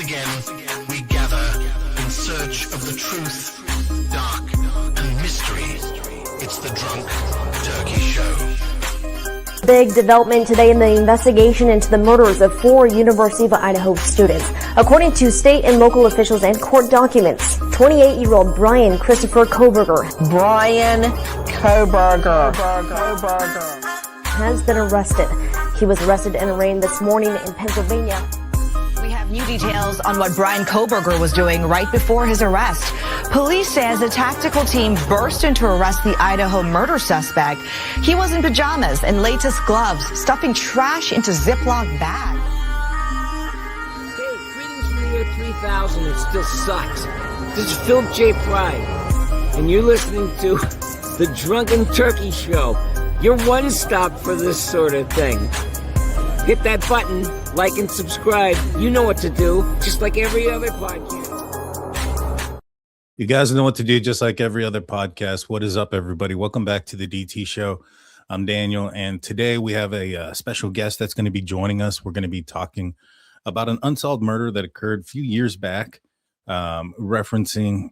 again, we gather in search of the truth, dark, and mystery. It's the Drunk Turkey Show. Big development today in the investigation into the murders of 4 University of Idaho students. According to state and local officials and court documents, 28-year-old Brian Christopher Kohberger has been arrested. He was arrested and arraigned this morning in Pennsylvania. We have new details on what Brian Kohberger was doing right before his arrest. Police says a tactical team burst in to arrest the Idaho murder suspect. He was in pajamas and latex gloves, stuffing trash into Ziploc bags. Hey, greetings from the year 3000. It still sucks. This is Philip J. Pride, and you're listening to the Drunken Turkey Show. Your one stop for this sort of thing. Hit that button, like and subscribe. You know what to do, just like every other podcast. You guys know what to do, just like every other podcast. What is up, everybody? Welcome back to the DT Show. I'm Daniel, and today we have a special guest that's going to be joining us. We're going to be talking about an unsolved murder that occurred a few years back, referencing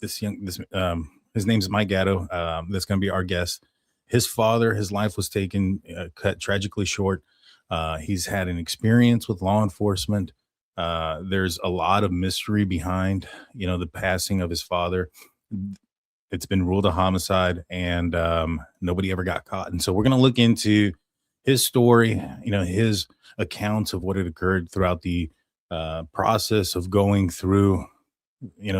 his name is Mike Gatto. That's going to be our guest. His father, his life was taken, cut tragically short. He's had an experience with law enforcement. There's a lot of mystery behind, the passing of his father. It's been ruled a homicide, and nobody ever got caught. And so we're going to look into his story, his accounts of what had occurred throughout the process of going through,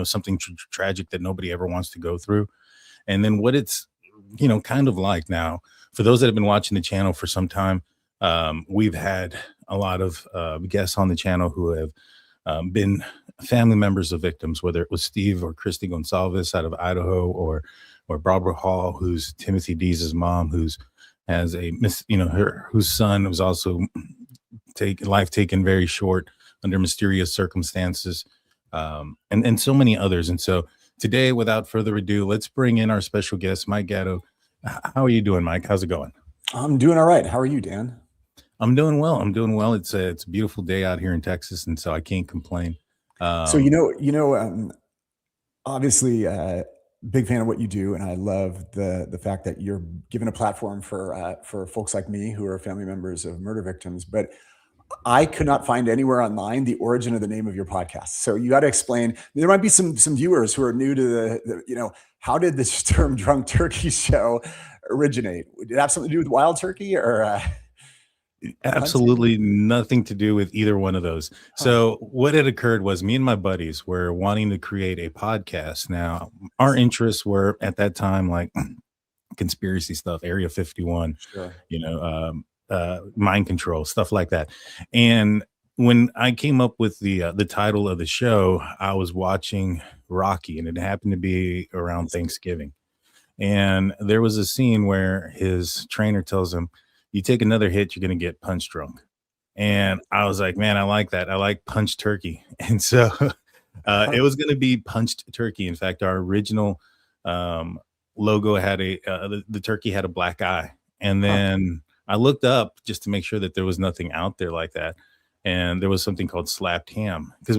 something tragic that nobody ever wants to go through. And then what it's, kind of like now. For those that have been watching the channel for some time, we've had a lot of guests on the channel who have been family members of victims, whether it was Steve or Christy Gonsalves out of Idaho, or Barbara Hall, who's Timothy Dees' mom, whose son was also life taken very short under mysterious circumstances, and so many others. And so today, without further ado, let's bring in our special guest, Mike Gatto. How are you doing, Mike? How's it going? I'm doing all right. How are you, Dan? I'm doing well. It's a beautiful day out here in Texas, and so I can't complain. Obviously, big fan of what you do, and I love the fact that you're giving a platform for folks like me who are family members of murder victims. But I could not find anywhere online the origin of the name of your podcast. So you got to explain. There might be some viewers who are new to the how did this term Drunk Turkey Show originate? Did it have something to do with wild turkey or? Absolutely nothing to do with either one of those. So what had occurred was me and my buddies were wanting to create a podcast. Now, our interests were at that time like conspiracy stuff, Area 51, sure. Mind control, stuff like that. And when I came up with the title of the show, I was watching Rocky, and it happened to be around Thanksgiving. And there was a scene where his trainer tells him, "You take another hit, you're going to get punch drunk." And I was like, man, I like that. I like punch turkey. And so it was going to be punched turkey. In fact, our original logo had the turkey had a black eye. And then I looked up just to make sure that there was nothing out there like that. And there was something called slapped ham, because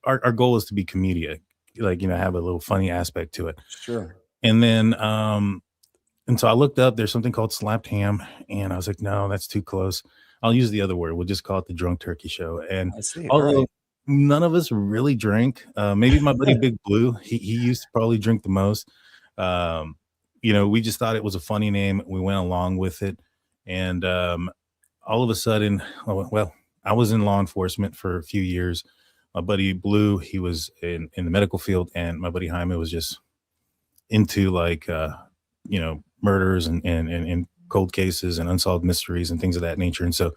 our goal is to be comedic, have a little funny aspect to it. Sure. And then, and so I looked up, there's something called slapped ham, and I was like, no, that's too close. I'll use the other word. We'll just call it the Drunk Turkey Show. And although none of us really drink, maybe my buddy Big Blue, he used to probably drink the most. We just thought it was a funny name. We went along with it. And all of a sudden, I was in law enforcement for a few years. My buddy Blue, he was in the medical field, and my buddy Jaime was just into murders and cold cases and unsolved mysteries and things of that nature. And so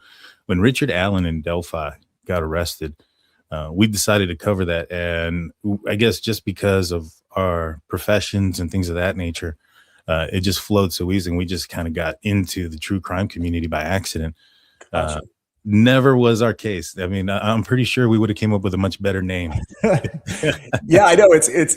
when Richard Allen in Delphi got arrested, we decided to cover that. And I guess just because of our professions and things of that nature, it just flowed so easy. And we just kind of got into the true crime community by accident. Gotcha. Never was our case. I mean, I'm pretty sure we would have came up with a much better name. Yeah, I know. It's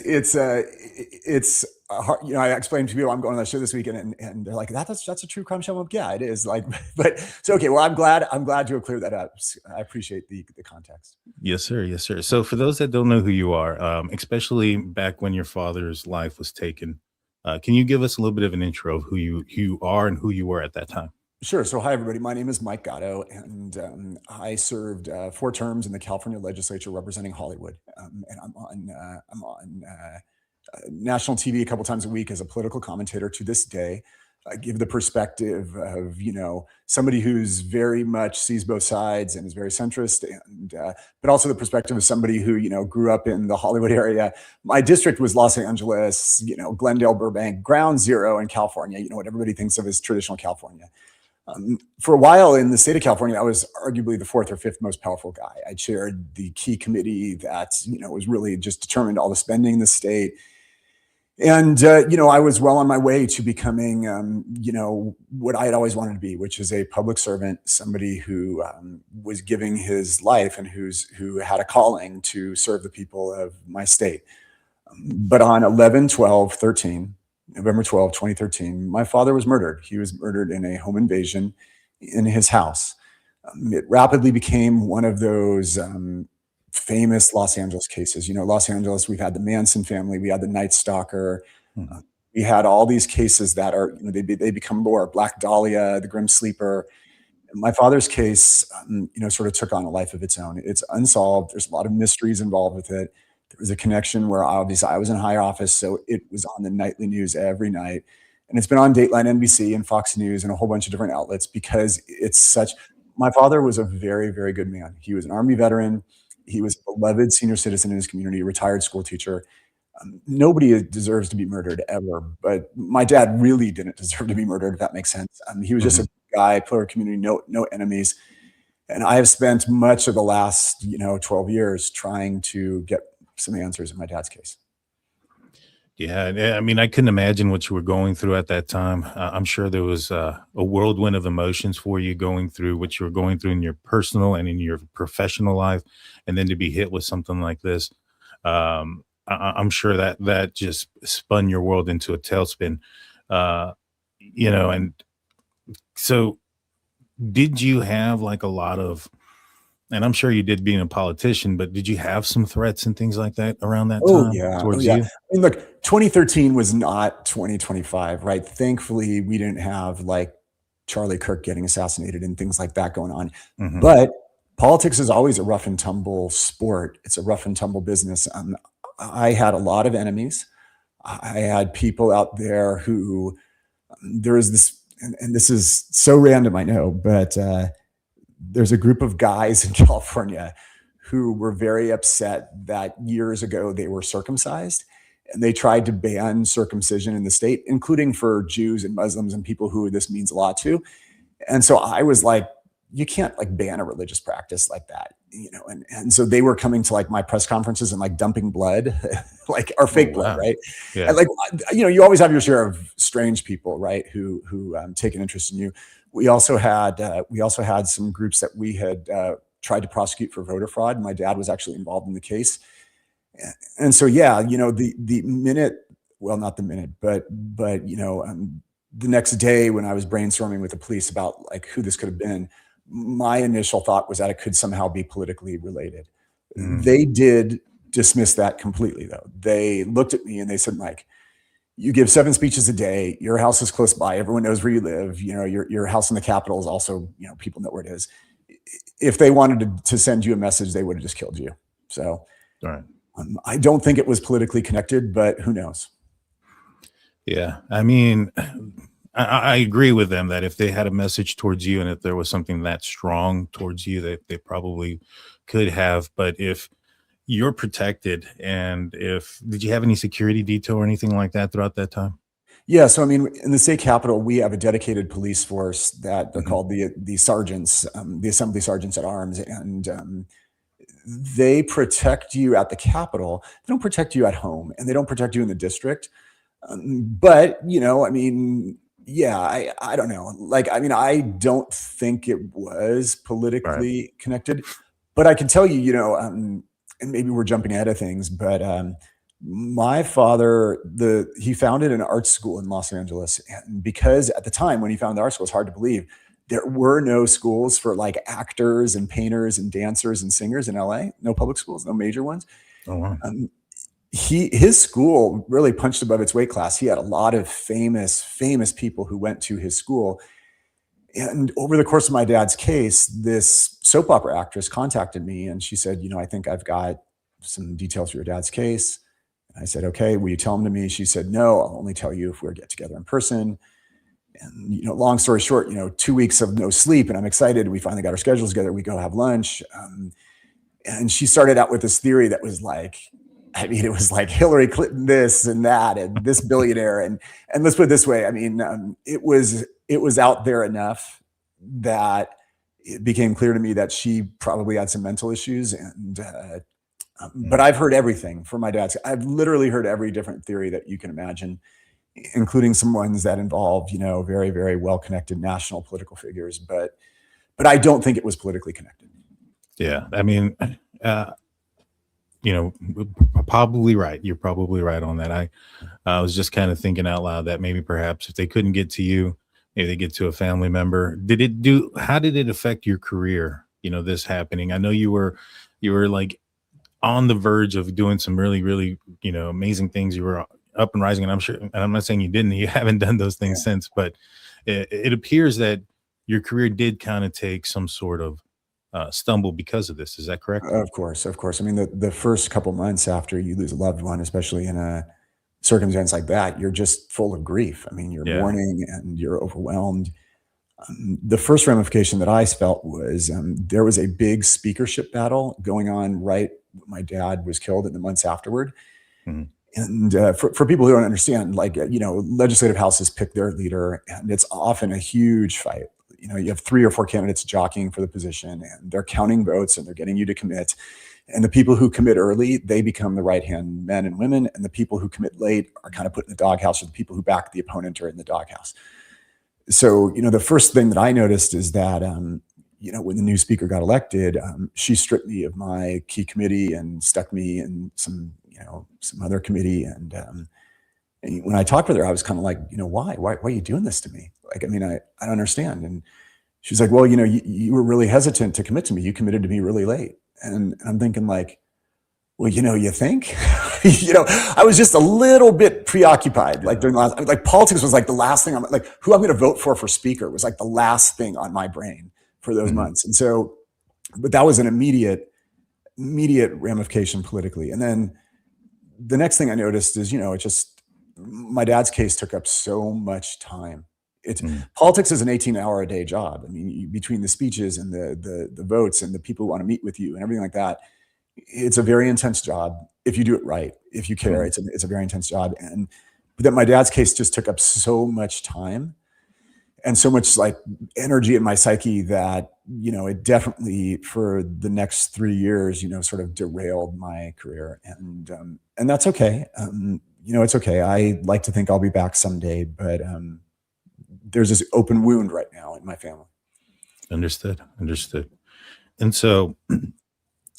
I explained to people I'm going on that show this weekend, and they're like, that's a true crime show. I'm like, yeah, it is. Like, but so okay. Well, I'm glad to have cleared that up. I appreciate the context. Yes, sir. Yes, sir. So for those that don't know who you are, especially back when your father's life was taken, can you give us a little bit of an intro of who you are and who you were at that time? Sure. So, hi, everybody. My name is Mike Gatto, and I served 4 terms in the California legislature representing Hollywood. And I'm on national TV a couple times a week as a political commentator to this day. I give the perspective of, somebody who's very much sees both sides and is very centrist, and but also the perspective of somebody who, grew up in the Hollywood area. My district was Los Angeles, Glendale, Burbank, ground zero in California, what everybody thinks of as traditional California. For a while in the state of California, I was arguably the 4th or 5th most powerful guy. I chaired the key committee that, was really just determined all the spending in the state. And, I was well on my way to becoming, what I had always wanted to be, which is a public servant, somebody who was giving his life and who had a calling to serve the people of my state. But on November 12, 2013, my father was murdered. He was murdered in a home invasion in his house. It rapidly became one of those famous Los Angeles cases. Los Angeles, we've had the Manson family, we had the Night Stalker, we had all these cases that are, they become more Black Dahlia, the Grim Sleeper. My father's case, sort of took on a life of its own. It's unsolved. There's a lot of mysteries involved with it. There was a connection where obviously I was in higher office, so it was on the nightly news every night. And it's been on Dateline NBC and Fox News and a whole bunch of different outlets because my father was a very, very good man. He was an Army veteran. He was a beloved senior citizen in his community, a retired school teacher. Nobody deserves to be murdered ever, but my dad really didn't deserve to be murdered, if that makes sense. He was just a guy, pillar of community, no enemies. And I have spent much of the last, 12 years trying to get some answers in my dad's case. Yeah, I mean, I couldn't imagine what you were going through at that time. I'm sure there was a whirlwind of emotions for you going through what you were going through in your personal and in your professional life, and then to be hit with something like this. I'm sure that just spun your world into a tailspin. And so did you have like a lot of, and I'm sure you did being a politician, but did you have some threats and things like that around that time towards you? I mean, look, 2013 was not 2025, right? Thankfully, we didn't have like Charlie Kirk getting assassinated and things like that going on. But politics is always a rough and tumble sport. It's a rough and tumble business. I had a lot of enemies. I had people out there who, there is this, and this is so random, I know, but there's a group of guys in California who were very upset that years ago they were circumcised, and they tried to ban circumcision in the state, including for Jews and Muslims and people who this means a lot to. And so I was like, you can't like ban a religious practice like that, and so they were coming to like my press conferences and like dumping blood, like our fake blood, right? Yeah. And like, you always have your share of strange people, right? Who take an interest in you. We also had some groups that we had tried to prosecute for voter fraud. My dad was actually involved in the case. And so, the minute, well, not the minute, but the next day when I was brainstorming with the police about like who this could have been, my initial thought was that it could somehow be politically related. They did dismiss that completely, though. They looked at me and they said, Mike, you give 7 speeches a day. Your house is close by. Everyone knows where you live. Your house in the Capitol is also, people know where it is. If they wanted to send you a message, they would have just killed you. So all right. I don't think it was politically connected, but who knows? Yeah. I mean, I agree with them that if they had a message towards you and if there was something that strong towards you, that they probably could have. But if you're protected, and did you have any security detail or anything like that throughout that time? Yeah. So, I mean, in the state capitol, we have a dedicated police force that they're called the sergeants, the assembly sergeants at arms. And they protect you at the Capitol. They don't protect you at home, and they don't protect you in the district. But, I don't know. Like, I mean, I don't think it was politically connected, but I can tell you, and maybe we're jumping ahead of things, but My father, he founded an art school in Los Angeles. And because at the time when he founded the art school, it's hard to believe, there were no schools for like actors and painters and dancers and singers in LA, no public schools, no major ones. Oh, wow. His school really punched above its weight class. He had a lot of famous people who went to his school. And over the course of my dad's case, this soap opera actress contacted me and she said, I think I've got some details for your dad's case. And I said, okay, will you tell them to me? She said, no, I'll only tell you if we get together in person. And, long story short, 2 weeks of no sleep, and I'm excited. We finally got our schedules together. We go have lunch. And she started out with this theory that was like, it was like Hillary Clinton, this and that, and this billionaire. And let's put it this way. It was out there enough that it became clear to me that she probably had some mental issues. And, but I've heard everything from my dad. I've literally heard every different theory that you can imagine, including some ones that involve, very, very well-connected national political figures. But I don't think it was politically connected. Yeah. Probably right. You're probably right on that. I was just kind of thinking out loud that maybe perhaps if they couldn't get to you, maybe they get to a family member. How did it affect your career? This happening. I know you were like on the verge of doing some really, really, amazing things. You were up and rising, and I'm sure, and I'm not saying you haven't done those things since, but it appears that your career did kind of take some sort of stumble because of this. Is that correct? Of course. The first couple months after you lose a loved one, especially in a circumstance like that, you're just full of grief. You're mourning and you're overwhelmed. The first ramification that I felt was there was a big speakership battle going on right when my dad was killed in the months afterward. Mm-hmm. And for people who don't understand, legislative houses pick their leader, and it's often a huge fight. You have 3 or 4 candidates jockeying for the position, and they're counting votes and they're getting you to commit. And the people who commit early, they become the right-hand men and women. And the people who commit late are kind of put in the doghouse, or the people who back the opponent are in the doghouse. So, the first thing that I noticed is that, when the new speaker got elected, she stripped me of my key committee and stuck me in some other committee. And when I talked with her, I was kind of like, why are you doing this to me? I don't understand. And she's like, well, you were really hesitant to commit to me. You committed to me really late. And I'm thinking like, well, you think, I was just a little bit preoccupied. Like during the last, politics was like the last thing who I'm going to vote for speaker was like the last thing on my brain for those months. And so, but that was an immediate ramification politically. And then the next thing I noticed is, my dad's case took up so much time. Politics is an 18-hour-a-day job. Between the speeches and the votes and the people who want to meet with you and everything like that, it's a very intense job. If you do it right, if you care, it's a very intense job. But then my dad's case just took up so much time and so much energy in my psyche that, it definitely for the next 3 years, sort of derailed my career. And that's okay. It's okay. I like to think I'll be back someday, but there's this open wound right now in my family. Understood. And so,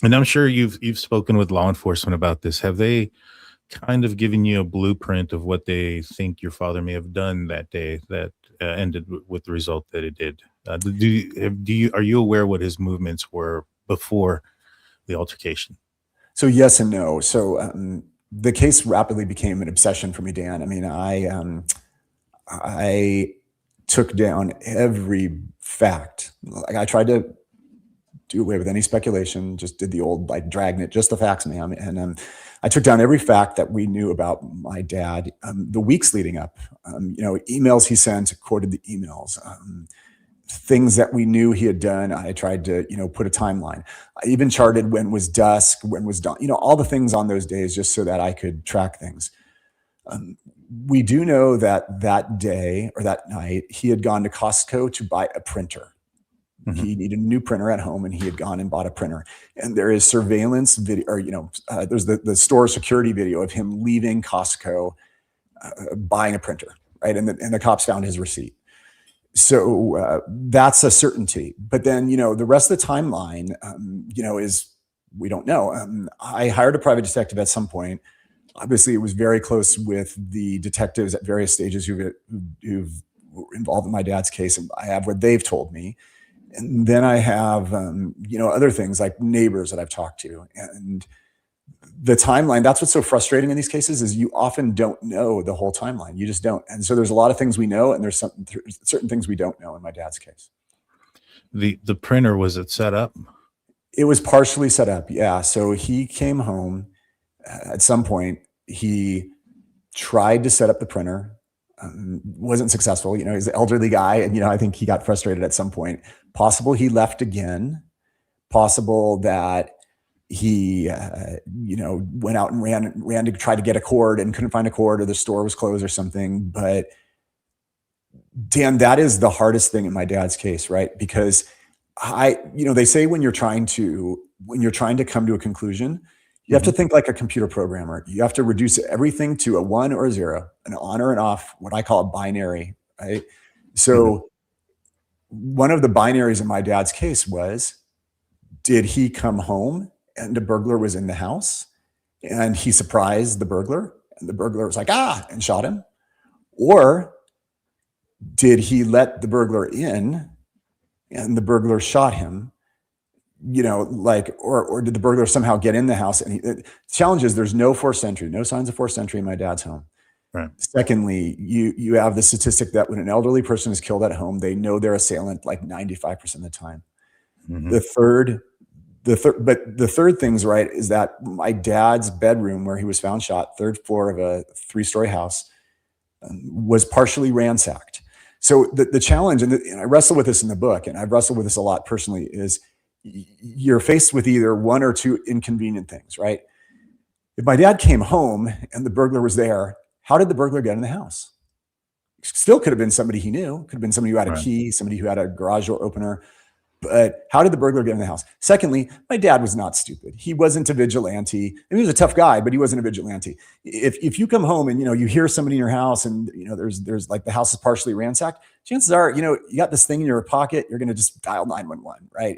and I'm sure you've spoken with law enforcement about this. Have they kind of given you a blueprint of what they think your father may have done that day that ended with the result that it did? Are you aware what his movements were before the altercation? So yes and no. So the case rapidly became an obsession for me, Dan. I took down every fact. I tried to do away with any speculation, just did the old dragnet, just the facts, ma'am. And I took down every fact that we knew about my dad. The weeks leading up, emails he sent, quoted the emails, things that we knew he had done. I tried to, put a timeline. I even charted when was dusk, when was dawn, all the things on those days, just so that I could track things. We do know that day or that night, he had gone to Costco to buy a printer. Mm-hmm. He needed a new printer at home, and he had gone and bought a printer. And there is surveillance video, or there's the store security video of him leaving Costco, buying a printer, right? And the cops found his receipt. So that's a certainty. But then the rest of the timeline, is we don't know. I hired a private detective at some point Obviously, it was very close with the detectives at various stages who've were involved in my dad's case, and I have what they've told me. And then I have, other things like neighbors that I've talked to, and the timeline. That's what's so frustrating in these cases is you often don't know the whole timeline. You just don't. And so there's a lot of things we know, and there's certain things we don't know in my dad's case. The printer, was it set up? It was partially set up. Yeah. So he came home at some point. He tried to set up the printer. Wasn't successful. He's an elderly guy. And, I think he got frustrated at some point. Possible he left again. Possible that he, went out and ran to try to get a cord and couldn't find a cord, or the store was closed or something. But Dan, that is the hardest thing in my dad's case, right? Because they say when you're trying to come to a conclusion, you have to think like a computer programmer. You have to reduce everything to a 1 or a 0, an on or an off, what I call a binary, right? So one of the binaries in my dad's case was, did he come home and the burglar was in the house and he surprised the burglar and the burglar was like, and shot him? Or did he let the burglar in and the burglar shot him? Or did the burglar somehow get in the house? And the challenge is there's no forced entry, no signs of forced entry in my dad's home. Right. Secondly, you have the statistic that when an elderly person is killed at home, they know their assailant like 95% of the time. Mm-hmm. The third thing's right is that my dad's bedroom where he was found shot, 3rd floor of a 3-story house, was partially ransacked. So the challenge, and I wrestle with this in the book, and I've wrestled with this a lot personally, is you're faced with either one or two inconvenient things, right? If my dad came home and the burglar was there, how did the burglar get in the house? Still could have been somebody he knew, could have been somebody who had a key, somebody who had a garage door opener. But how did the burglar get in the house? Secondly, my dad was not stupid. He wasn't a vigilante. I mean, he was a tough guy, but he wasn't a vigilante. If you come home and, you hear somebody in your house and, there's like the house is partially ransacked, chances are, you got this thing in your pocket, you're going to just dial 911, right?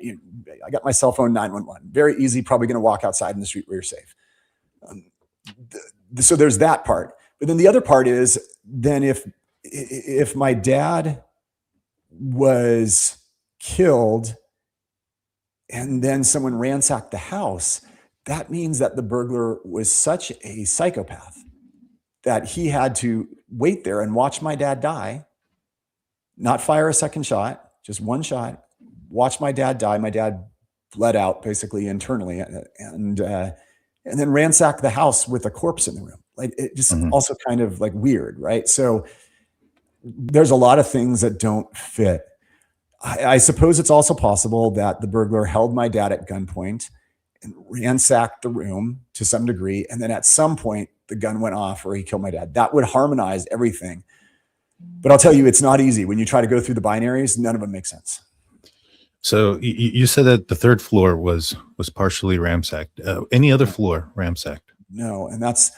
I got my cell phone, 911. Very easy, probably going to walk outside in the street where you're safe. So there's that part. But then the other part is then if my dad was killed and then someone ransacked the house, that means that the burglar was such a psychopath that he had to wait there and watch my dad die, not fire a second shot, just one shot, watch my dad die. My dad bled out basically internally and then ransack the house with a corpse in the room. Like it just also kind of like weird, right? So there's a lot of things that don't fit. I suppose it's also possible that the burglar held my dad at gunpoint and ransacked the room to some degree. And then at some point the gun went off or he killed my dad. That would harmonize everything. But I'll tell you, it's not easy. When you try to go through the binaries, none of them make sense. So you said that the 3rd floor was partially ransacked. Any other floor ransacked? No. And that's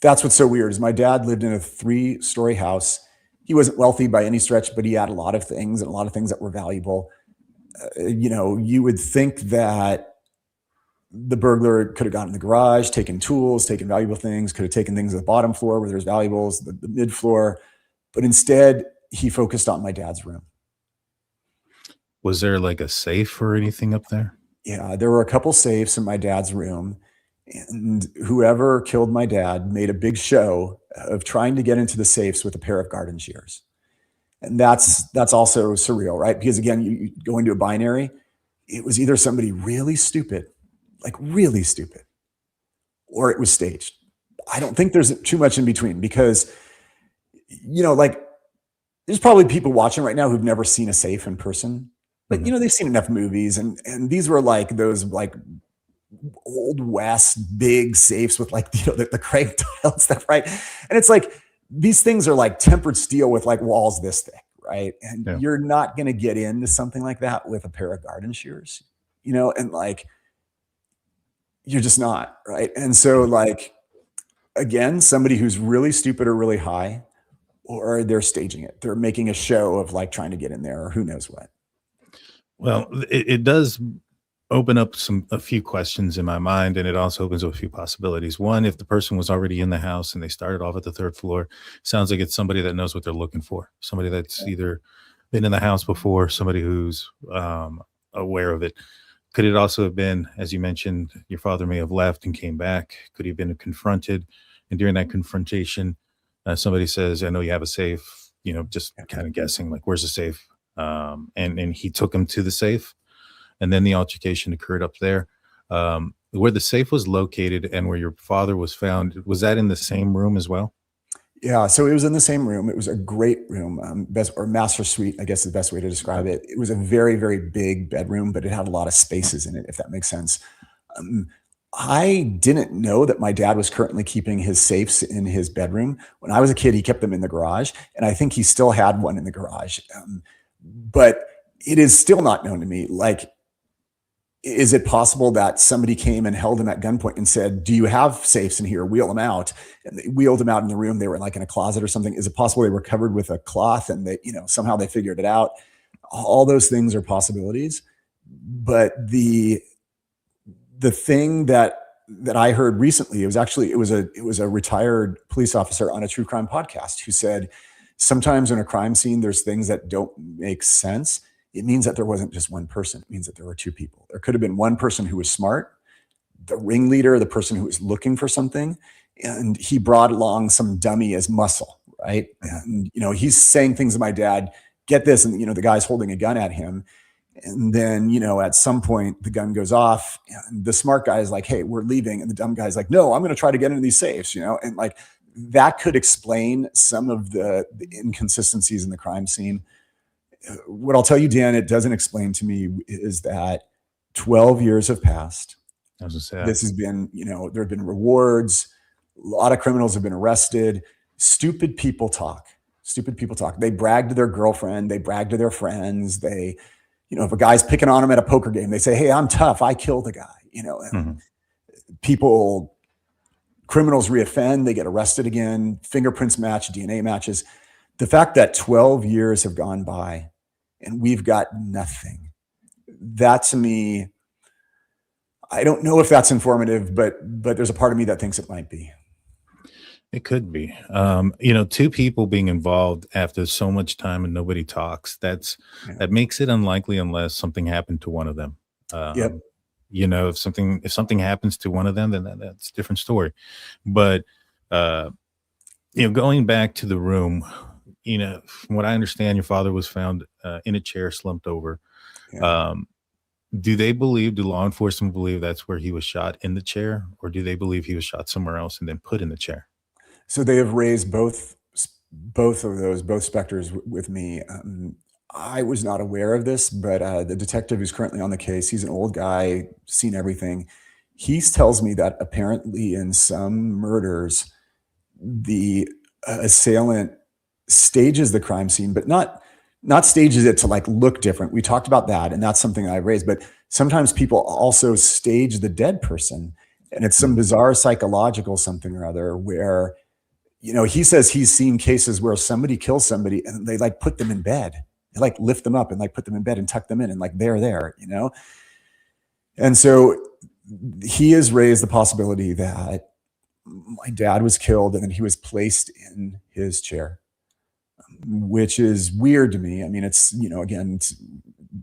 what's so weird is my dad lived in a 3-story house. He wasn't wealthy by any stretch, but he had a lot of things and a lot of things that were valuable. You would think that the burglar could have gone in the garage, taken tools, taken valuable things, could have taken things at the bottom floor where there's valuables, the mid floor. But instead, he focused on my dad's room. Was there like a safe or anything up there? Yeah, there were a couple safes in my dad's room. And whoever killed my dad made a big show of trying to get into the safes with a pair of garden shears. And that's also surreal, right? Because again, you go into a binary, it was either somebody really stupid, like really stupid, or it was staged. I don't think there's too much in between because, there's probably people watching right now who've never seen a safe in person, but they've seen enough movies and these were like those like old West big safes with like, the crank dial and stuff, right? And it's like, these things are like tempered steel with like walls this thick, right? And you're not going to get into something like that with a pair of garden shears, and like, you're just not, right? And so like, again, somebody who's really stupid or really high, or they're staging it. They're making a show of like trying to get in there or who knows what. Well, it does open up a few questions in my mind, and it also opens up a few possibilities. One, if the person was already in the house and they started off at the third floor, sounds like it's somebody that knows what they're looking for, somebody that's either been in the house before, somebody who's aware of it. Could it also have been, as you mentioned, your father may have left and came back? Could he have been confronted? And during that confrontation, somebody says, I know you have a safe, just kind of guessing, like, where's the safe? And he took him to the safe. And then the altercation occurred up there. Where the safe was located and where your father was found, was that in the same room as well? Yeah, so it was in the same room. It was a great room, best or master suite, I guess is the best way to describe it. It was a very, very big bedroom, but it had a lot of spaces in it, if that makes sense. I didn't know that my dad was currently keeping his safes in his bedroom. When I was a kid, he kept them in the garage, and I think he still had one in the garage. But it is still not known to me. Like, is it possible that somebody came and held him at gunpoint and said, do you have safes in here? Wheel them out. And they wheeled him out in the room. They were like in a closet or something. Is it possible they were covered with a cloth and they, somehow they figured it out? All those things are possibilities. But the thing that I heard recently, it was a retired police officer on a true crime podcast who said, sometimes in a crime scene, there's things that don't make sense. It means that there wasn't just one person. It means that there were two people. There could have been one person who was smart, the ringleader, the person who was looking for something, and he brought along some dummy as muscle, right? And, he's saying things to my dad, get this, and, the guy's holding a gun at him. And then, at some point, the gun goes off, and the smart guy is like, hey, we're leaving. And the dumb guy's like, no, I'm going to try to get into these safes, and like that could explain some of the inconsistencies in the crime scene. What I'll tell you, Dan, it doesn't explain to me is that 12 years have passed. This has been, there have been rewards. A lot of criminals have been arrested. Stupid people talk. They brag to their girlfriend. They brag to their friends. They, if a guy's picking on them at a poker game, they say, hey, I'm tough. I killed a guy, criminals reoffend. They get arrested again. Fingerprints match, DNA matches. The fact that 12 years have gone by and we've got nothing, that to me, I don't know if that's informative, but there's a part of me that thinks it might be. It could be. Two people being involved after so much time and nobody talks, that makes it unlikely unless something happened to one of them. Yep. If something happens to one of them, then that's a different story. But going back to the room, from what I understand, your father was found in a chair, slumped over. Yeah. Do law enforcement believe that's where he was shot, in the chair, or do they believe he was shot somewhere else and then put in the chair? So they have raised both specters with me. I was not aware of this, but the detective who's currently on the case, he's an old guy, seen everything. He tells me that apparently in some murders, the assailant stages the crime scene, but not stages it to like look different. We talked about that, and that's something I raised. But sometimes people also stage the dead person, and it's some bizarre psychological something or other where, he says he's seen cases where somebody kills somebody and they like put them in bed. They like lift them up and like put them in bed and tuck them in and like they're there, And so he has raised the possibility that my dad was killed and then he was placed in his chair, which is weird to me. I mean, it's, again,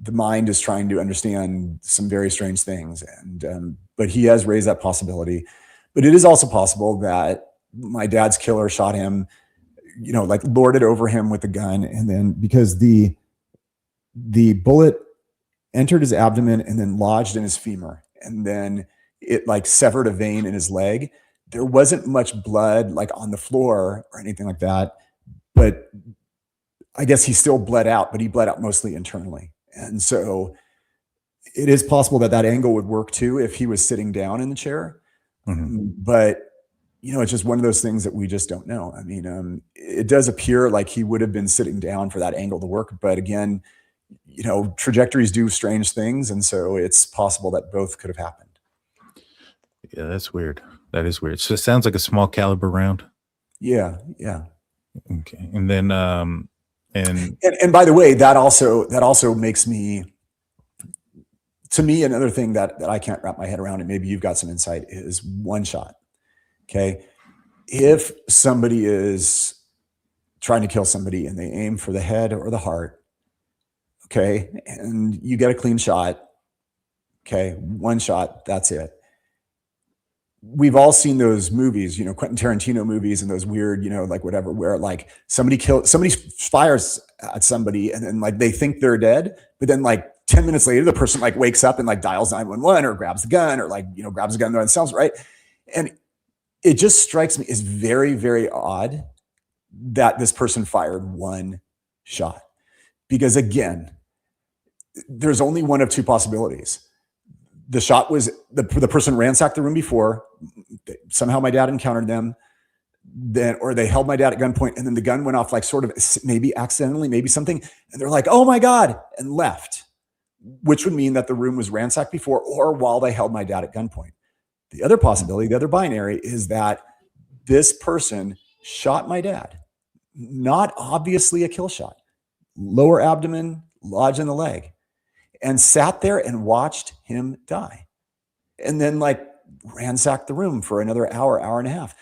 the mind is trying to understand some very strange things. And, but he has raised that possibility. But it is also possible that my dad's killer shot him, like lorded over him with the gun. And then because the bullet entered his abdomen and then lodged in his femur, and then it like severed a vein in his leg. There wasn't much blood like on the floor or anything like that, but I guess he still bled out, but he bled out mostly internally. And so it is possible that angle would work too if he was sitting down in the chair. But it's just one of those things that we just don't know. I mean, it does appear like he would have been sitting down for that angle to work. But again, trajectories do strange things. And so it's possible that both could have happened. Yeah, that's weird. That is weird. So it sounds like a small caliber round. Yeah. Okay. And then, and by the way, that also makes me to me, another thing that I can't wrap my head around, and maybe you've got some insight, is one shot. Okay. If somebody is trying to kill somebody and they aim for the head or the heart, okay, and you get a clean shot, okay, one shot, that's it. We've all seen those movies, Quentin Tarantino movies and those weird, like whatever, where like somebody fires at somebody and then like they think they're dead, but then like 10 minutes later, the person like wakes up and like dials 911 or grabs the gun or like, grabs the gun themselves, right? And it just strikes me as very, very odd that this person fired one shot. Because again, there's only one of two possibilities. The shot was the person ransacked the room before. Somehow my dad encountered them, or they held my dad at gunpoint, and then the gun went off, like sort of maybe accidentally, maybe something, and they're like, "Oh my God," and left, which would mean that the room was ransacked before or while they held my dad at gunpoint. The other possibility, the other binary, is that this person shot my dad, not obviously a kill shot, lower abdomen, lodge in the leg, and sat there and watched him die. And then like ransacked the room for another hour, hour and a half.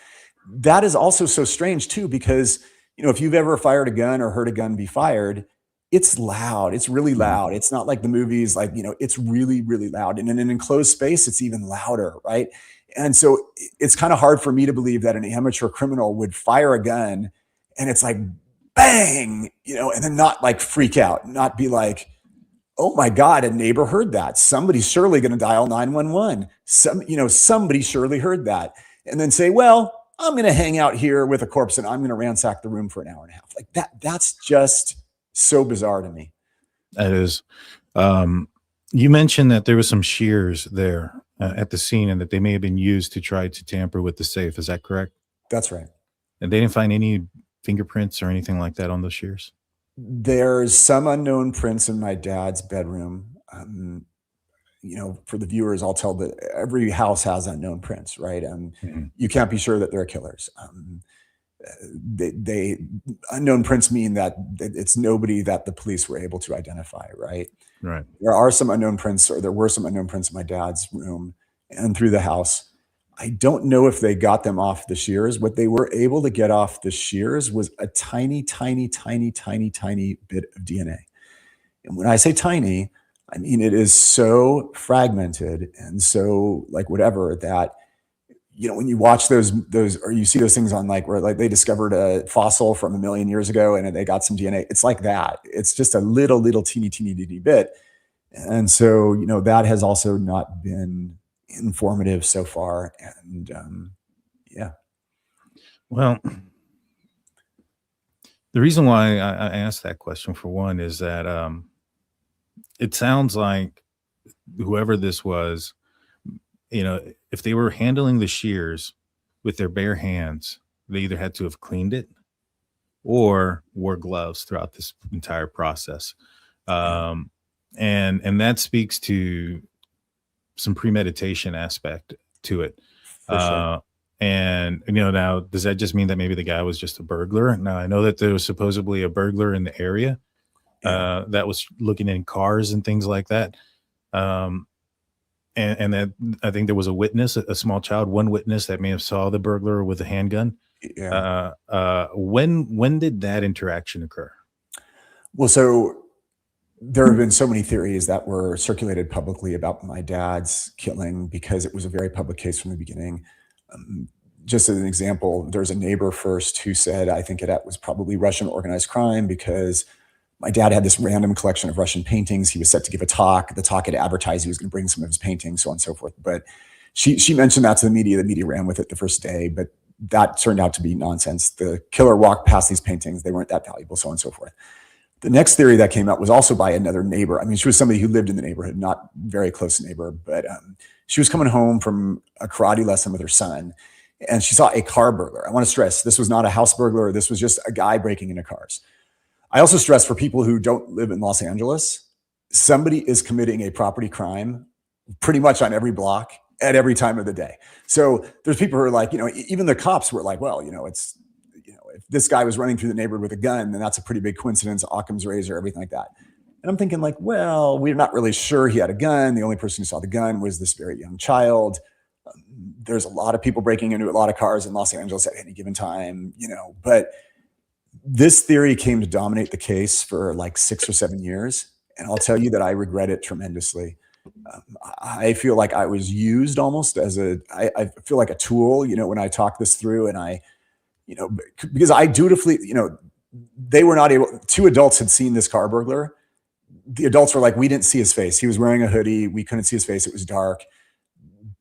That is also so strange too, because, if you've ever fired a gun or heard a gun be fired, it's loud. It's really loud. It's not like the movies, like, it's really, really loud. And in an enclosed space, it's even louder, right? And so it's kind of hard for me to believe that an amateur criminal would fire a gun and it's like, bang, and then not like freak out, not be like, oh my God, a neighbor heard that. Somebody's surely going to dial 911. Somebody surely heard that. And then say, well, I'm going to hang out here with a corpse and I'm going to ransack the room for an hour and a half. Like that's just so bizarre to me. That is. You mentioned that there was some shears there at the scene and that they may have been used to try to tamper with the safe. Is that correct? That's right. And they didn't find any fingerprints or anything like that on those shears? There's some unknown prints in my dad's bedroom. For the viewers, I'll tell that every house has unknown prints, right? You can't be sure that they're killers. They unknown prints mean that it's nobody that the police were able to identify, right? Right. There were some unknown prints in my dad's room and through the house. I don't know if they got them off the shears. What they were able to get off the shears was a tiny, tiny, tiny, tiny, tiny bit of DNA. And when I say tiny, I mean it is so fragmented and so like whatever that, when you watch those or you see those things on like where like they discovered a fossil from 1 million years ago and they got some DNA, it's like that. It's just a little teeny bit. And so, that has also not been informative so far. And yeah. Well, the reason why I asked that question, for one, is that it sounds like whoever this was, if they were handling the shears with their bare hands, they either had to have cleaned it or wore gloves throughout this entire process. And that speaks to some premeditation aspect to it. Sure. And now, does that just mean that maybe the guy was just a burglar? Now, I know that there was supposedly a burglar in the area that was looking in cars and things like that. And that I think there was a witness, a small child, one witness that may have saw the burglar with a handgun. Yeah. When did that interaction occur? Well, so there have been so many theories that were circulated publicly about my dad's killing because it was a very public case from the beginning. Just as an example, there's a neighbor first who said, I think it was probably Russian organized crime because my dad had this random collection of Russian paintings. He was set to give a talk. The talk had advertised he was going to bring some of his paintings, so on and so forth. But she mentioned that to the media. The media ran with it the first day, but that turned out to be nonsense. The killer walked past these paintings. They weren't that valuable, so on and so forth. The next theory that came out was also by another neighbor. I mean, she was somebody who lived in the neighborhood, not very close neighbor, but she was coming home from a karate lesson with her son, and she saw a car burglar. I want to stress, this was not a house burglar. This was just a guy breaking into cars. I also stress, for people who don't live in Los Angeles, somebody is committing a property crime pretty much on every block at every time of the day. So there's people who are like, even the cops were like, well, if this guy was running through the neighborhood with a gun, then that's a pretty big coincidence, Occam's razor, everything like that. And I'm thinking like, well, we're not really sure he had a gun. The only person who saw the gun was this very young child. There's a lot of people breaking into a lot of cars in Los Angeles at any given time, but this theory came to dominate the case for like 6 or 7 years. And I'll tell you that I regret it tremendously. I feel like I was used almost as I feel like a tool, when I talk this through, and because I dutifully, they were not able, 2 adults had seen this car burglar. The adults were like, we didn't see his face. He was wearing a hoodie. We couldn't see his face. It was dark.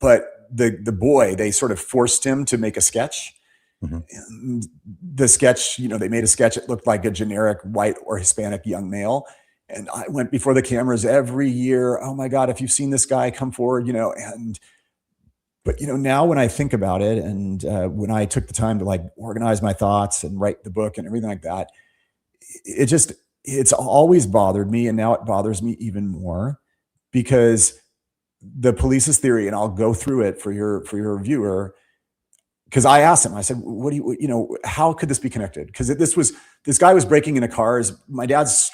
But the boy, they sort of forced him to make a sketch. Mm-hmm. The sketch, they made a sketch. It looked like a generic white or Hispanic young male. And I went before the cameras every year. Oh my God, if you've seen this guy, come forward, but now when I think about it, and when I took the time to like organize my thoughts and write the book and everything like that, it's always bothered me. And now it bothers me even more, because the police's theory, and I'll go through it for your viewer, because I asked him, I said, what do you, how could this be connected? Because this guy was breaking into cars. My dad's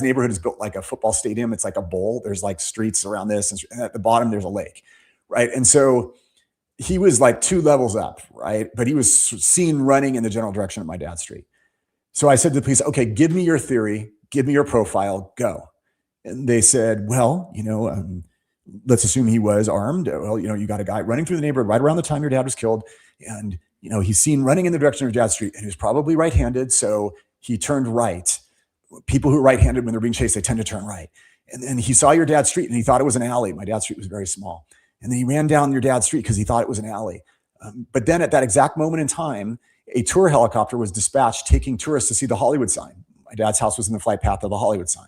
neighborhood is built like a football stadium. It's like a bowl. There's like streets around this, and at the bottom there's a lake, right? And so he was like 2 levels up, right? But he was seen running in the general direction of my dad's street. So I said to the police, okay, give me your theory, give me your profile, go. And they said, well, let's assume he was armed. Well, you got a guy running through the neighborhood right around the time your dad was killed. And, he's seen running in the direction of your dad's street, and he was probably right-handed. So he turned right. People who are right-handed, when they're being chased, they tend to turn right. And then he saw your dad's street, and he thought it was an alley. My dad's street was very small. And then he ran down your dad's street because he thought it was an alley. But then at that exact moment in time, a tour helicopter was dispatched taking tourists to see the Hollywood sign. My dad's house was in the flight path of the Hollywood sign.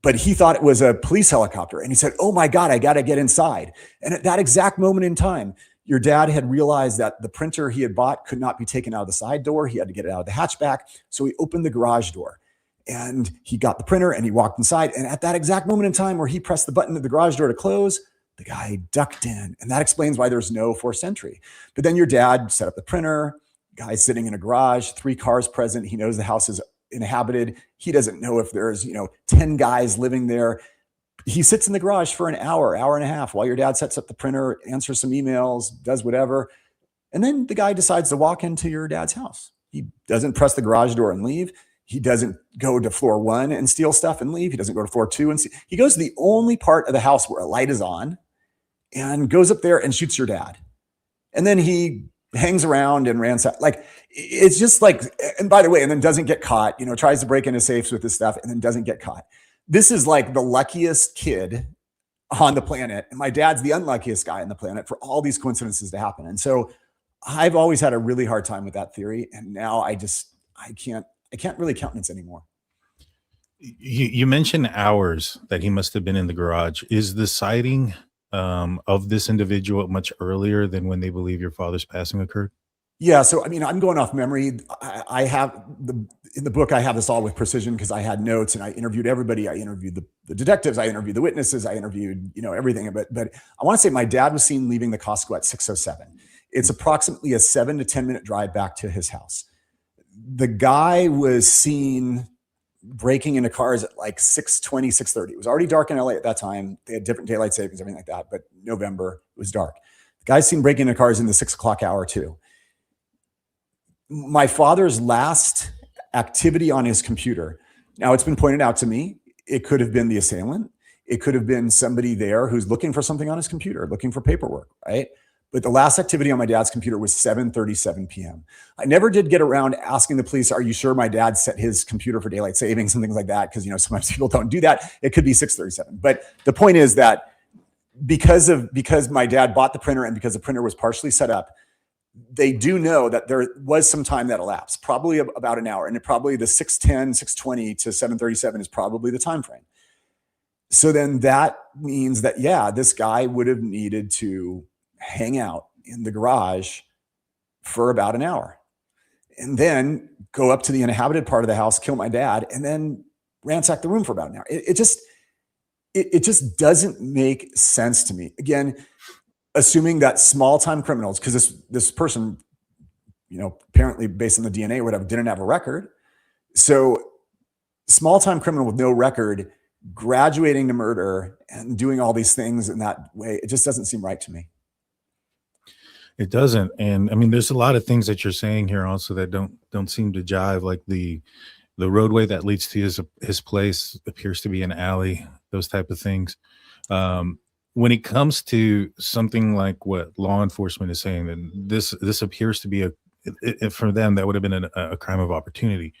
But he thought it was a police helicopter. And he said, oh my God, I got to get inside. And at that exact moment in time, your dad had realized that the printer he had bought could not be taken out of the side door. He had to get it out of the hatchback. So he opened the garage door, and he got the printer and he walked inside. And at that exact moment in time where he pressed the button of the garage door to close, the guy ducked in. And that explains why there's no forced entry. But then your dad set up the printer, guy's sitting in a garage, 3 cars present. He knows the house is inhabited. He doesn't know if there's, 10 guys living there. He sits in the garage for an hour and a half while your dad sets up the printer, answers some emails, does whatever. And then the guy decides to walk into your dad's house. He doesn't press the garage door and leave. He doesn't go to floor 1 and steal stuff and leave. He doesn't go to floor 2 and see. He goes to the only part of the house where a light is on and goes up there and shoots your dad. And then he hangs around and ransacks. Like, it's just like, and by the way, and then doesn't get caught, tries to break into safes with this stuff and then doesn't get caught. This is like the luckiest kid on the planet. And my dad's the unluckiest guy on the planet for all these coincidences to happen. And so I've always had a really hard time with that theory. And now I can't really countenance anymore. You mentioned hours that he must have been in the garage. Is the sighting of this individual much earlier than when they believe your father's passing occurred? Yeah. So, I'm going off memory. I have in the book, I have this all with precision because I had notes and I interviewed everybody. I interviewed the detectives. I interviewed the witnesses. I interviewed, everything. But I want to say my dad was seen leaving the Costco at 6:07. It's approximately a 7 to 10 minute drive back to his house. The guy was seen breaking into cars at like 6:20, 6:30. It was already dark in LA at that time. They had different daylight savings, everything like that. But November, it was dark. The guy's seen breaking into cars in the 6 o'clock hour too. My father's last activity on his computer. Now, it's been pointed out to me, it could have been the assailant. It could have been somebody there who's looking for something on his computer, looking for paperwork, right? But the last activity on my dad's computer was 7:37 p.m. I never did get around asking the police, are you sure my dad set his computer for daylight savings and things like that? Because, sometimes people don't do that. It could be 6:37. But the point is that because my dad bought the printer and because the printer was partially set up, they do know that there was some time that elapsed, probably about an hour. And probably the 6:10, 6:20 to 7:37 is probably the time frame. So then that means that, yeah, this guy would have needed to hang out in the garage for about an hour and then go up to the uninhabited part of the house, kill my dad, and then ransack the room for about an hour. It just doesn't make sense to me. Again, assuming that small time criminals, because this person, apparently based on the DNA or whatever, didn't have a record. So small-time criminal with no record graduating to murder and doing all these things in that way, it just doesn't seem right to me. It doesn't. And I mean, there's a lot of things that you're saying here also that don't seem to jive. Like the roadway that leads to his place appears to be an alley, those type of things. When it comes to something like what law enforcement is saying, then this appears to be for them, that would have been a crime of opportunity.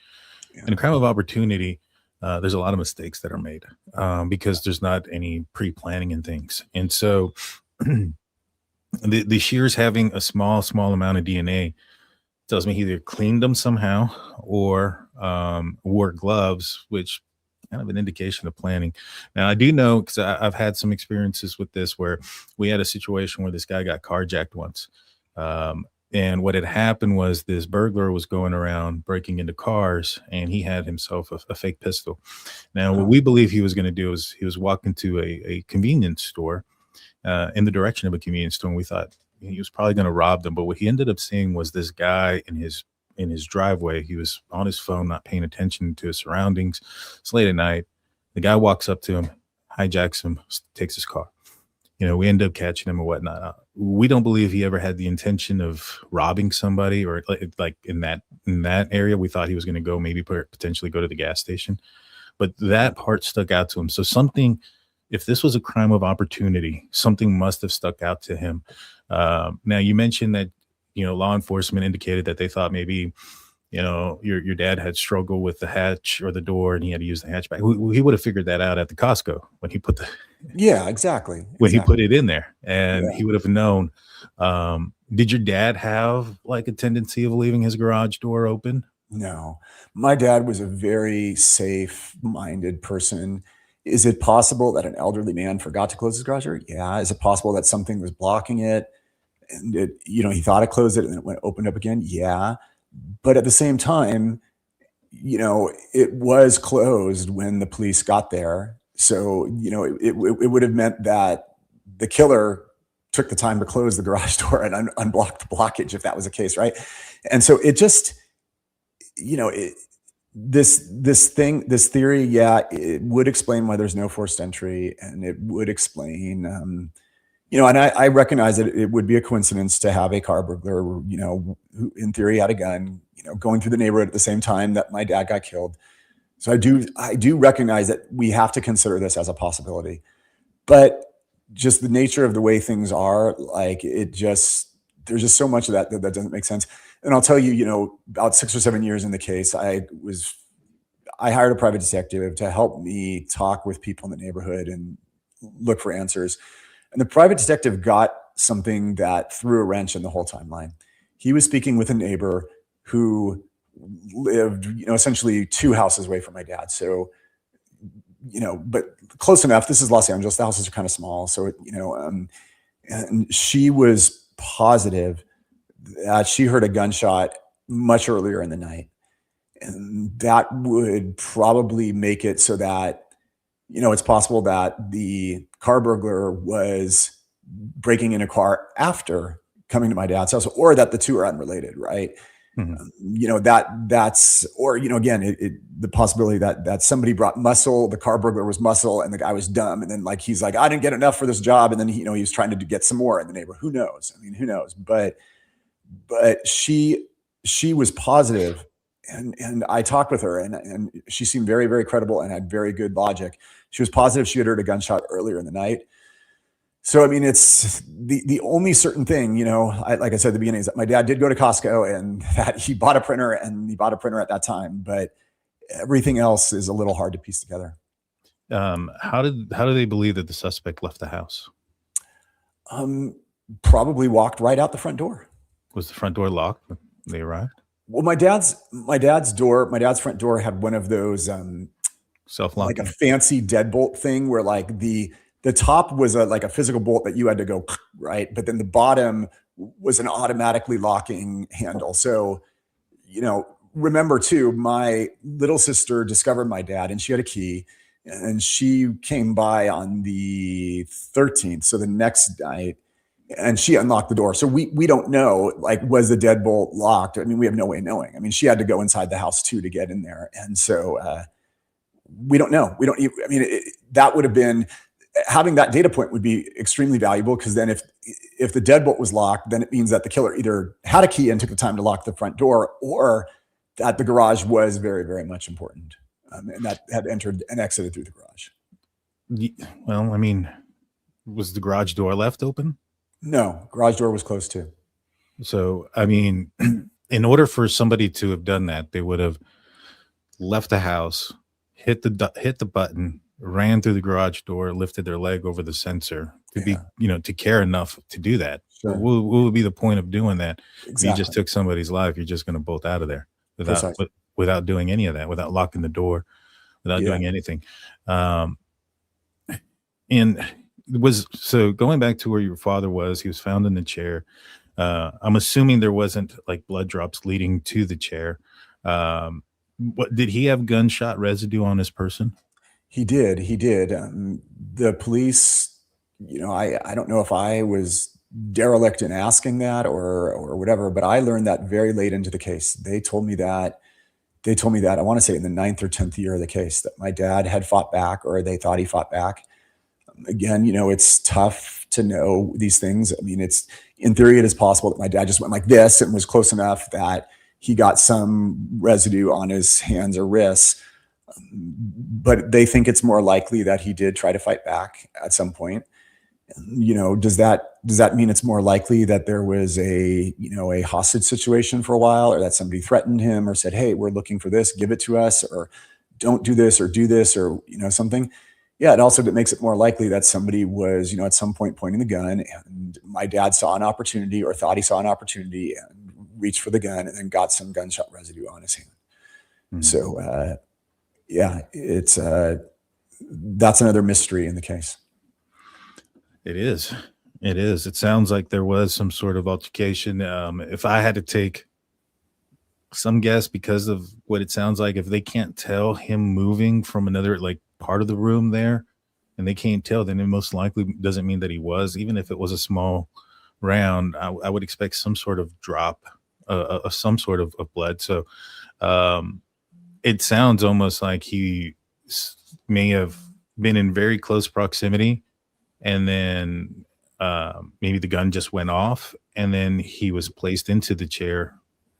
Yeah. And a crime of opportunity, there's a lot of mistakes that are made because there's not any pre-planning and things. And so the shears having a small amount of DNA tells me he either cleaned them somehow or wore gloves, which kind of an indication of planning. Now, I do know, because I've had some experiences with this, where we had a situation where this guy got carjacked once. And what had happened was this burglar was going around breaking into cars, and he had himself a fake pistol. Now, what we believe he was going to do is he was walking to a convenience store in the direction of a convenience store, and we thought he was probably going to rob them. But what he ended up seeing was this guy in his driveway. He was on his phone, not paying attention to his surroundings. It's late at night. The guy walks up to him, hijacks him, takes his car. We end up catching him or whatnot. We don't believe he ever had the intention of robbing somebody, or like in that area. We thought he was going to go maybe potentially go to the gas station, but that part stuck out to him. So something, if this was a crime of opportunity, something must have stuck out to him. Now, you mentioned that law enforcement indicated that they thought maybe your dad had struggled with the hatch or the door, and he had to use the hatchback. He would have figured that out at the Costco when he put exactly he put it in there, and Yeah. he would have known. Did your dad have like a tendency of leaving his garage door open? No, my dad was a very safe-minded person. Is it possible that an elderly man forgot to close his garage door? Yeah. Is it possible that something was blocking it, and he thought it closed it and then it went opened up again? Yeah. But at the same time, it was closed when the police got there. So, it would have meant that the killer took the time to close the garage door and unblock the blockage, if that was the case, right? And so it just, this theory, yeah, it would explain why there's no forced entry, and it would explain, and I recognize that it would be a coincidence to have a car burglar, who in theory had a gun, going through the neighborhood at the same time that my dad got killed. So I do recognize that we have to consider this as a possibility, but just the nature of the way things are, like, there's just so much of that doesn't make sense. And I'll tell you, about 6 or 7 years in the case, I hired a private detective to help me talk with people in the neighborhood and look for answers. And the private detective got something that threw a wrench in the whole timeline. He was speaking with a neighbor who lived, essentially 2 houses away from my dad. So, but close enough. This is Los Angeles. The houses are kind of small. So, and she was positive that she heard a gunshot much earlier in the night. And that would probably make it so that, it's possible that the car burglar was breaking in a car after coming to my dad's house, or that the two are unrelated, right? Mm-hmm. That's, or, again, the possibility that somebody brought muscle, the car burglar was muscle, and the guy was dumb. And then he's like, I didn't get enough for this job. And then, he was trying to get some more in the neighborhood. Who knows? I mean, who knows? But she was positive. And I talked with her, and she seemed very, very credible and had very good logic. She was positive she had heard a gunshot earlier in the night. So, I mean, it's the only certain thing, like I said at the beginning, is that my dad did go to Costco, and that he bought a printer, at that time. But everything else is a little hard to piece together. How do they believe that the suspect left the house? Probably walked right out the front door. Was the front door locked when they arrived? Well, my dad's front door had one of those Self-lock, like a fancy deadbolt thing, where the top was like a physical bolt that you had to go right, but then the bottom was an automatically locking handle. So, remember too, my little sister discovered my dad, and she had a key, and she came by on the 13th, so the next night. And she unlocked the door. So we don't know, was the deadbolt locked? I mean, we have no way of knowing. I mean, she had to go inside the house too to get in there. And so, we don't know. We don't. I mean, that would have been, having that data point would be extremely valuable, because then if the deadbolt was locked, then it means that the killer either had a key and took the time to lock the front door, or that the garage was very, very much important, and that had entered and exited through the garage. Well, I mean, was the garage door left open? No, garage door was closed too. So, I mean, in order for somebody to have done that, they would have left the house, hit the button, ran through the garage door, lifted their leg over the sensor to be, to care enough to do that. Sure. What would be the point of doing that? Exactly. You just took somebody's life. You're just going to bolt out of there without doing any of that, without locking the door, without doing anything. And so going back to where your father was, he was found in the chair. I'm assuming there wasn't like blood drops leading to the chair. What did he have gunshot residue on his person? He did. The police, I don't know if I was derelict in asking that or whatever, but I learned that very late into the case. They told me that, I want to say in the 9th or 10th year of the case, that my dad had fought back, or they thought he fought back. Again, it's tough to know these things. I mean, in theory, it is possible that my dad just went like this and was close enough that he got some residue on his hands or wrists. But they think it's more likely that he did try to fight back at some point. Does that mean it's more likely that there was a hostage situation for a while, or that somebody threatened him or said, hey, we're looking for this, give it to us, or don't do this, or do this, or something? Yeah, it makes it more likely that somebody was, at some point pointing the gun, and my dad saw an opportunity, or thought he saw an opportunity, and reached for the gun and then got some gunshot residue on his hand. Mm-hmm. So, it's that's another mystery in the case. It is. It sounds like there was some sort of altercation. If I had to take some guess, because of what it sounds like, if they can't tell him moving from another part of the room there, and they can't tell, then it most likely doesn't mean that he was. Even if it was a small round, I would expect some sort of drop, some sort of blood. So it sounds almost like he may have been in very close proximity, and then maybe the gun just went off, and then he was placed into the chair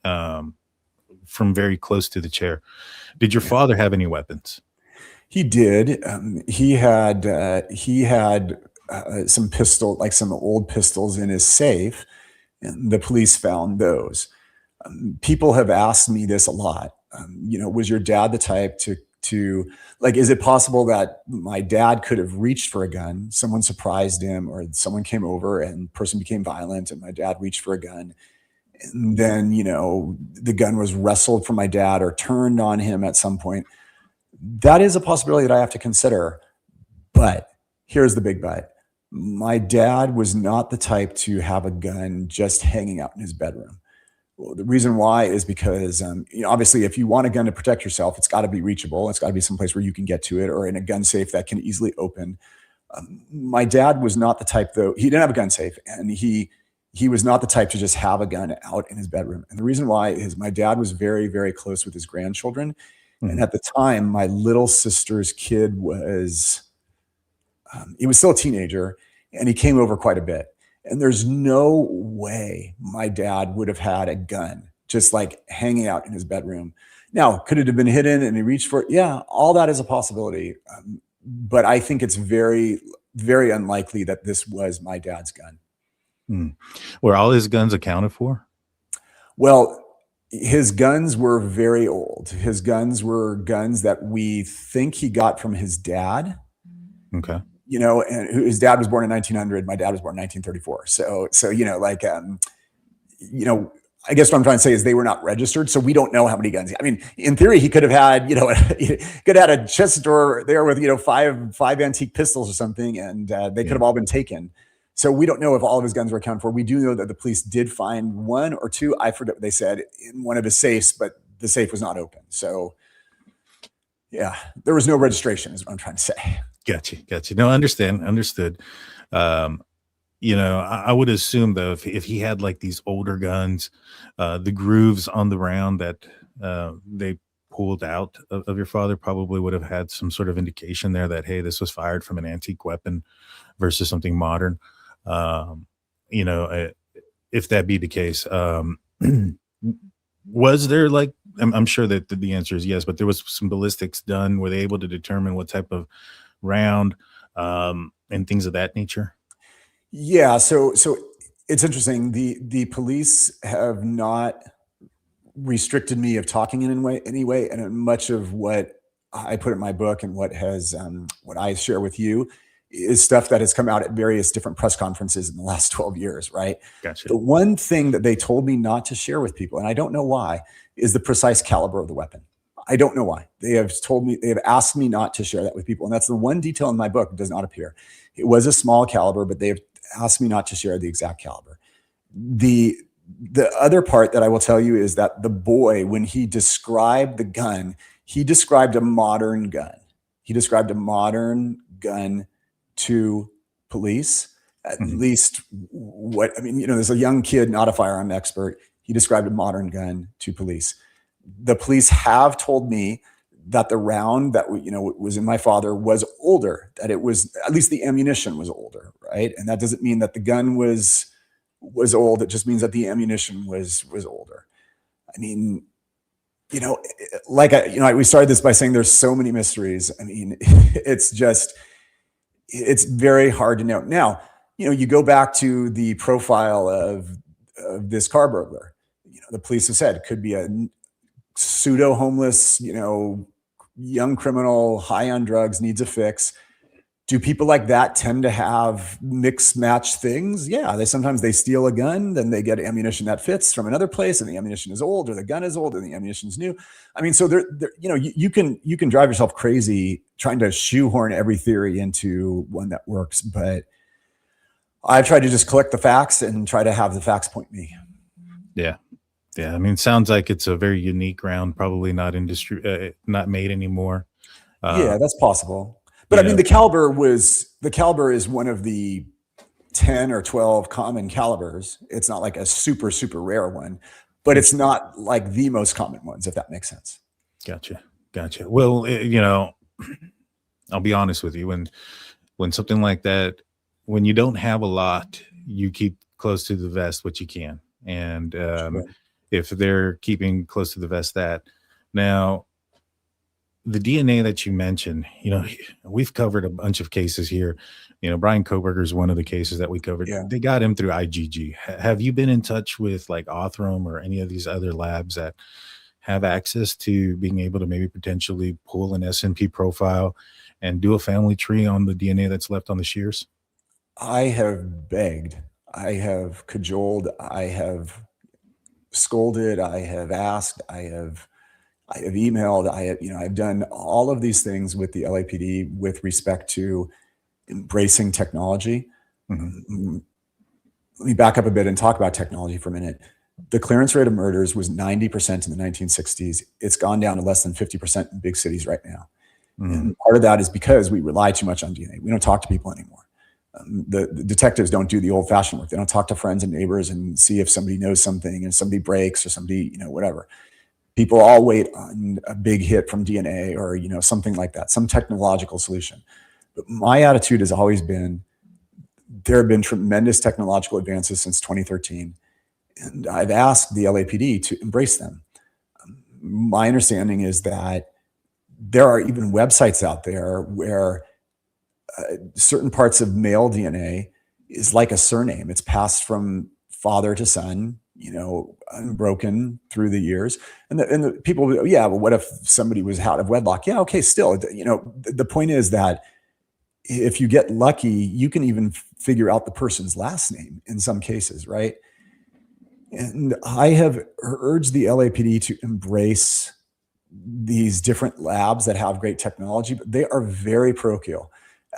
from very close to the chair. Did your father have any weapons? He did. He had some some old pistols in his safe, and the police found those. People have asked me this a lot. Was your dad the type to is it possible that my dad could have reached for a gun, someone surprised him, or someone came over and person became violent, and my dad reached for a gun, and then the gun was wrestled from my dad or turned on him at some point? That is a possibility that I have to consider. But here's the big but. My dad was not the type to have a gun just hanging out in his bedroom. Well, the reason why is because, obviously, if you want a gun to protect yourself, it's got to be reachable. It's got to be someplace where you can get to it, or in a gun safe that can easily open. My dad was not the type, though. He didn't have a gun safe, and he was not the type to just have a gun out in his bedroom. And the reason why is my dad was very, very close with his grandchildren. Mm-hmm. And at the time, my little sister's kid was, he was still a teenager, and he came over quite a bit. And there's no way my dad would have had a gun just hanging out in his bedroom. Now, could it have been hidden and he reached for it? Yeah, all that is a possibility. But I think it's very, very unlikely that this was my dad's gun. Were all his guns accounted for? Well, his guns were very old. His guns were guns that we think he got from his dad. Okay. And his dad was born in 1900. My dad was born in 1934. So I guess what I'm trying to say is they were not registered. So we don't know how many guns. I mean, in theory, he could have had, he could have had a chest drawer there with, five antique pistols or something, and they could have all been taken. So we don't know if all of his guns were accounted for. We do know that the police did find one or two, I forget what they said, in one of his safes, but the safe was not open. So yeah, there was no registration is what I'm trying to say. Gotcha. No, understood. I would assume though, if he had these older guns, the grooves on the round that they pulled out of your father probably would have had some sort of indication there that, hey, this was fired from an antique weapon versus something modern. Um, you know, if that be the case, was there like, I'm sure that the answer is yes, but there was some ballistics done. Were they able to determine what type of round and things of that nature? Yeah, so it's interesting. The police have not restricted me of talking in any way, and much of what I put in my book and what I share with you is stuff that has come out at various different press conferences in the last 12 years, right? Gotcha. The one thing that they told me not to share with people, and I don't know why, is the precise caliber of the weapon. I don't know why. They have asked me not to share that with people. And that's the one detail in my book that does not appear. It was a small caliber, but they have asked me not to share the exact caliber. The other part that I will tell you is that the boy, when he described the gun, he described a modern gun. He described a modern gun to police, at least there's a young kid, not a firearm expert. He described a modern gun to police. The police have told me that the round that was in my father was older, that it was, at least the ammunition was older, right? And that doesn't mean that the gun was old. It just means that the ammunition was older. I mean, we started this by saying there's so many mysteries. I mean, it's very hard to know. Now, you go back to the profile of this car burglar. The police have said it could be a pseudo homeless, young criminal, high on drugs, needs a fix. Do people like that tend to have mix match things? Yeah, sometimes they steal a gun, then they get ammunition that fits from another place, and the ammunition is old, or the gun is old, and the ammunition is new. I mean, so you can drive yourself crazy trying to shoehorn every theory into one that works. But I've tried to just collect the facts and try to have the facts point me. Yeah. Yeah. I mean, it sounds like it's a very unique round, probably not not made anymore. Yeah, that's possible. But I mean, the caliber is one of the 10 or 12 common calibers. It's not like a super, super rare one, but it's not like the most common ones, if that makes sense. Gotcha. Well, I'll be honest with you. When something like that, when you don't have a lot, you keep close to the vest what you can. And Sure. If they're keeping close to the vest that. Now, the DNA that you mentioned, we've covered a bunch of cases here. Brian Koberger is one of the cases that we covered. Yeah. They got him through IgG. Have you been in touch with like Othram or any of these other labs that have access to being able to maybe potentially pull an SNP profile and do a family tree on the DNA that's left on the shears? I have begged, I have cajoled, I have scolded, I have asked, I have emailed, I've done all of these things with the LAPD with respect to embracing technology. Let me back up a bit and talk about technology for a minute. The clearance rate of murders was 90% in the 1960s. It's gone down to less than 50% in big cities right now. And part of that is because we rely too much on DNA. We don't talk to people anymore. The detectives don't do the old fashioned work. They don't talk to friends and neighbors and see if somebody knows something and somebody breaks or somebody, whatever. People all wait on a big hit from DNA or, something like that, some technological solution. But my attitude has always been, there have been tremendous technological advances since 2013. And I've asked the LAPD to embrace them. My understanding is that there are even websites out there where certain parts of male DNA is like a surname. It's passed from father to son, unbroken through the years. And the people, well, what if somebody was out of wedlock? Yeah, okay, still, the point is that if you get lucky, you can even figure out the person's last name in some cases, right? And I have urged the LAPD to embrace these different labs that have great technology, but they are very parochial.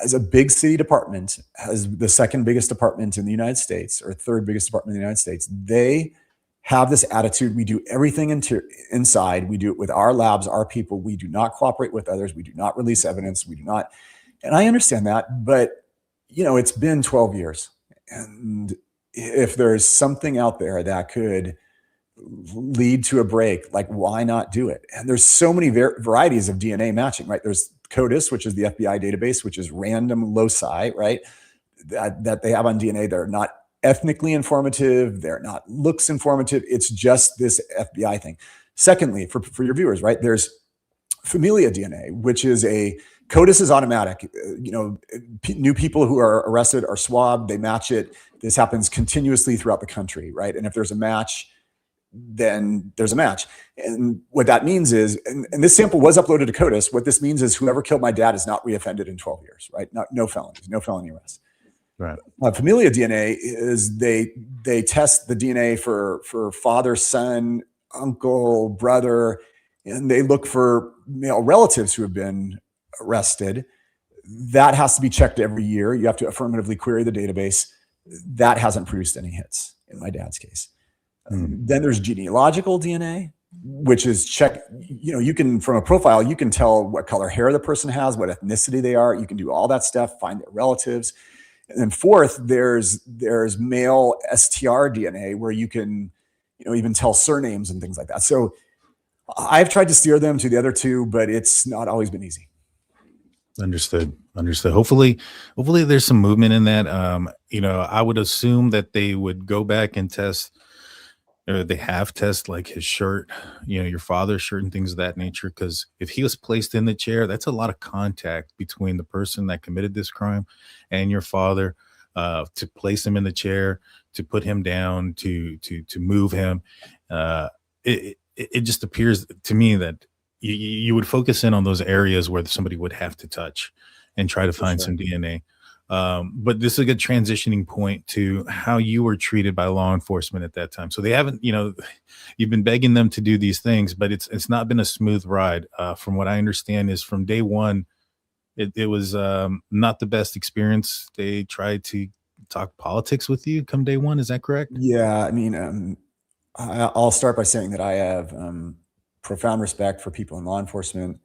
As a big city department, as the second biggest department in the United States, or third biggest department in the United States, they have this attitude. We do everything inside. We do it with our labs, our people. We do not cooperate with others. We do not release evidence. We do not. And I understand that, but it's been 12 years. And if there's something out there that could lead to a break, like why not do it? And there's so many varieties of DNA matching, right? There's CODIS, which is the FBI database, which is random loci, right? That they have on DNA. They're not ethnically informative. They're not looks informative. It's just this FBI thing. Secondly, for your viewers, right? There's familia DNA, which is CODIS is automatic. New people who are arrested are swabbed. They match it. This happens continuously throughout the country, right? And if there's a match, then there's a match. And what that means is, and this sample was uploaded to CODIS, what this means is whoever killed my dad is not reoffended in 12 years, right? No felonies, no felony arrests. Right. Familia DNA is they test the DNA for father, son, uncle, brother, and they look for male relatives who have been arrested. That has to be checked every year. You have to affirmatively query the database. That hasn't produced any hits in my dad's case. Then there's genealogical DNA, which is you can, from a profile, you can tell what color hair the person has, what ethnicity they are. You can do all that stuff, find their relatives. And then fourth, there's male STR DNA where you can, even tell surnames and things like that. So I've tried to steer them to the other two, but it's not always been easy. Understood. Hopefully there's some movement in that. I would assume that they would go back and test, or they have test like his shirt, your father's shirt and things of that nature. Because if he was placed in the chair, that's a lot of contact between the person that committed this crime and your father, to place him in the chair, to put him down, to move him. It just appears to me that you would focus in on those areas where somebody would have to touch and try to find some DNA. But this is a good transitioning point to how you were treated by law enforcement at that time. So they haven't, you've been begging them to do these things, but it's not been a smooth ride. From what I understand is from day one, it was not the best experience. They tried to talk politics with you come day one. Is that correct? Yeah. I mean, I'll start by saying that I have profound respect for people in law enforcement.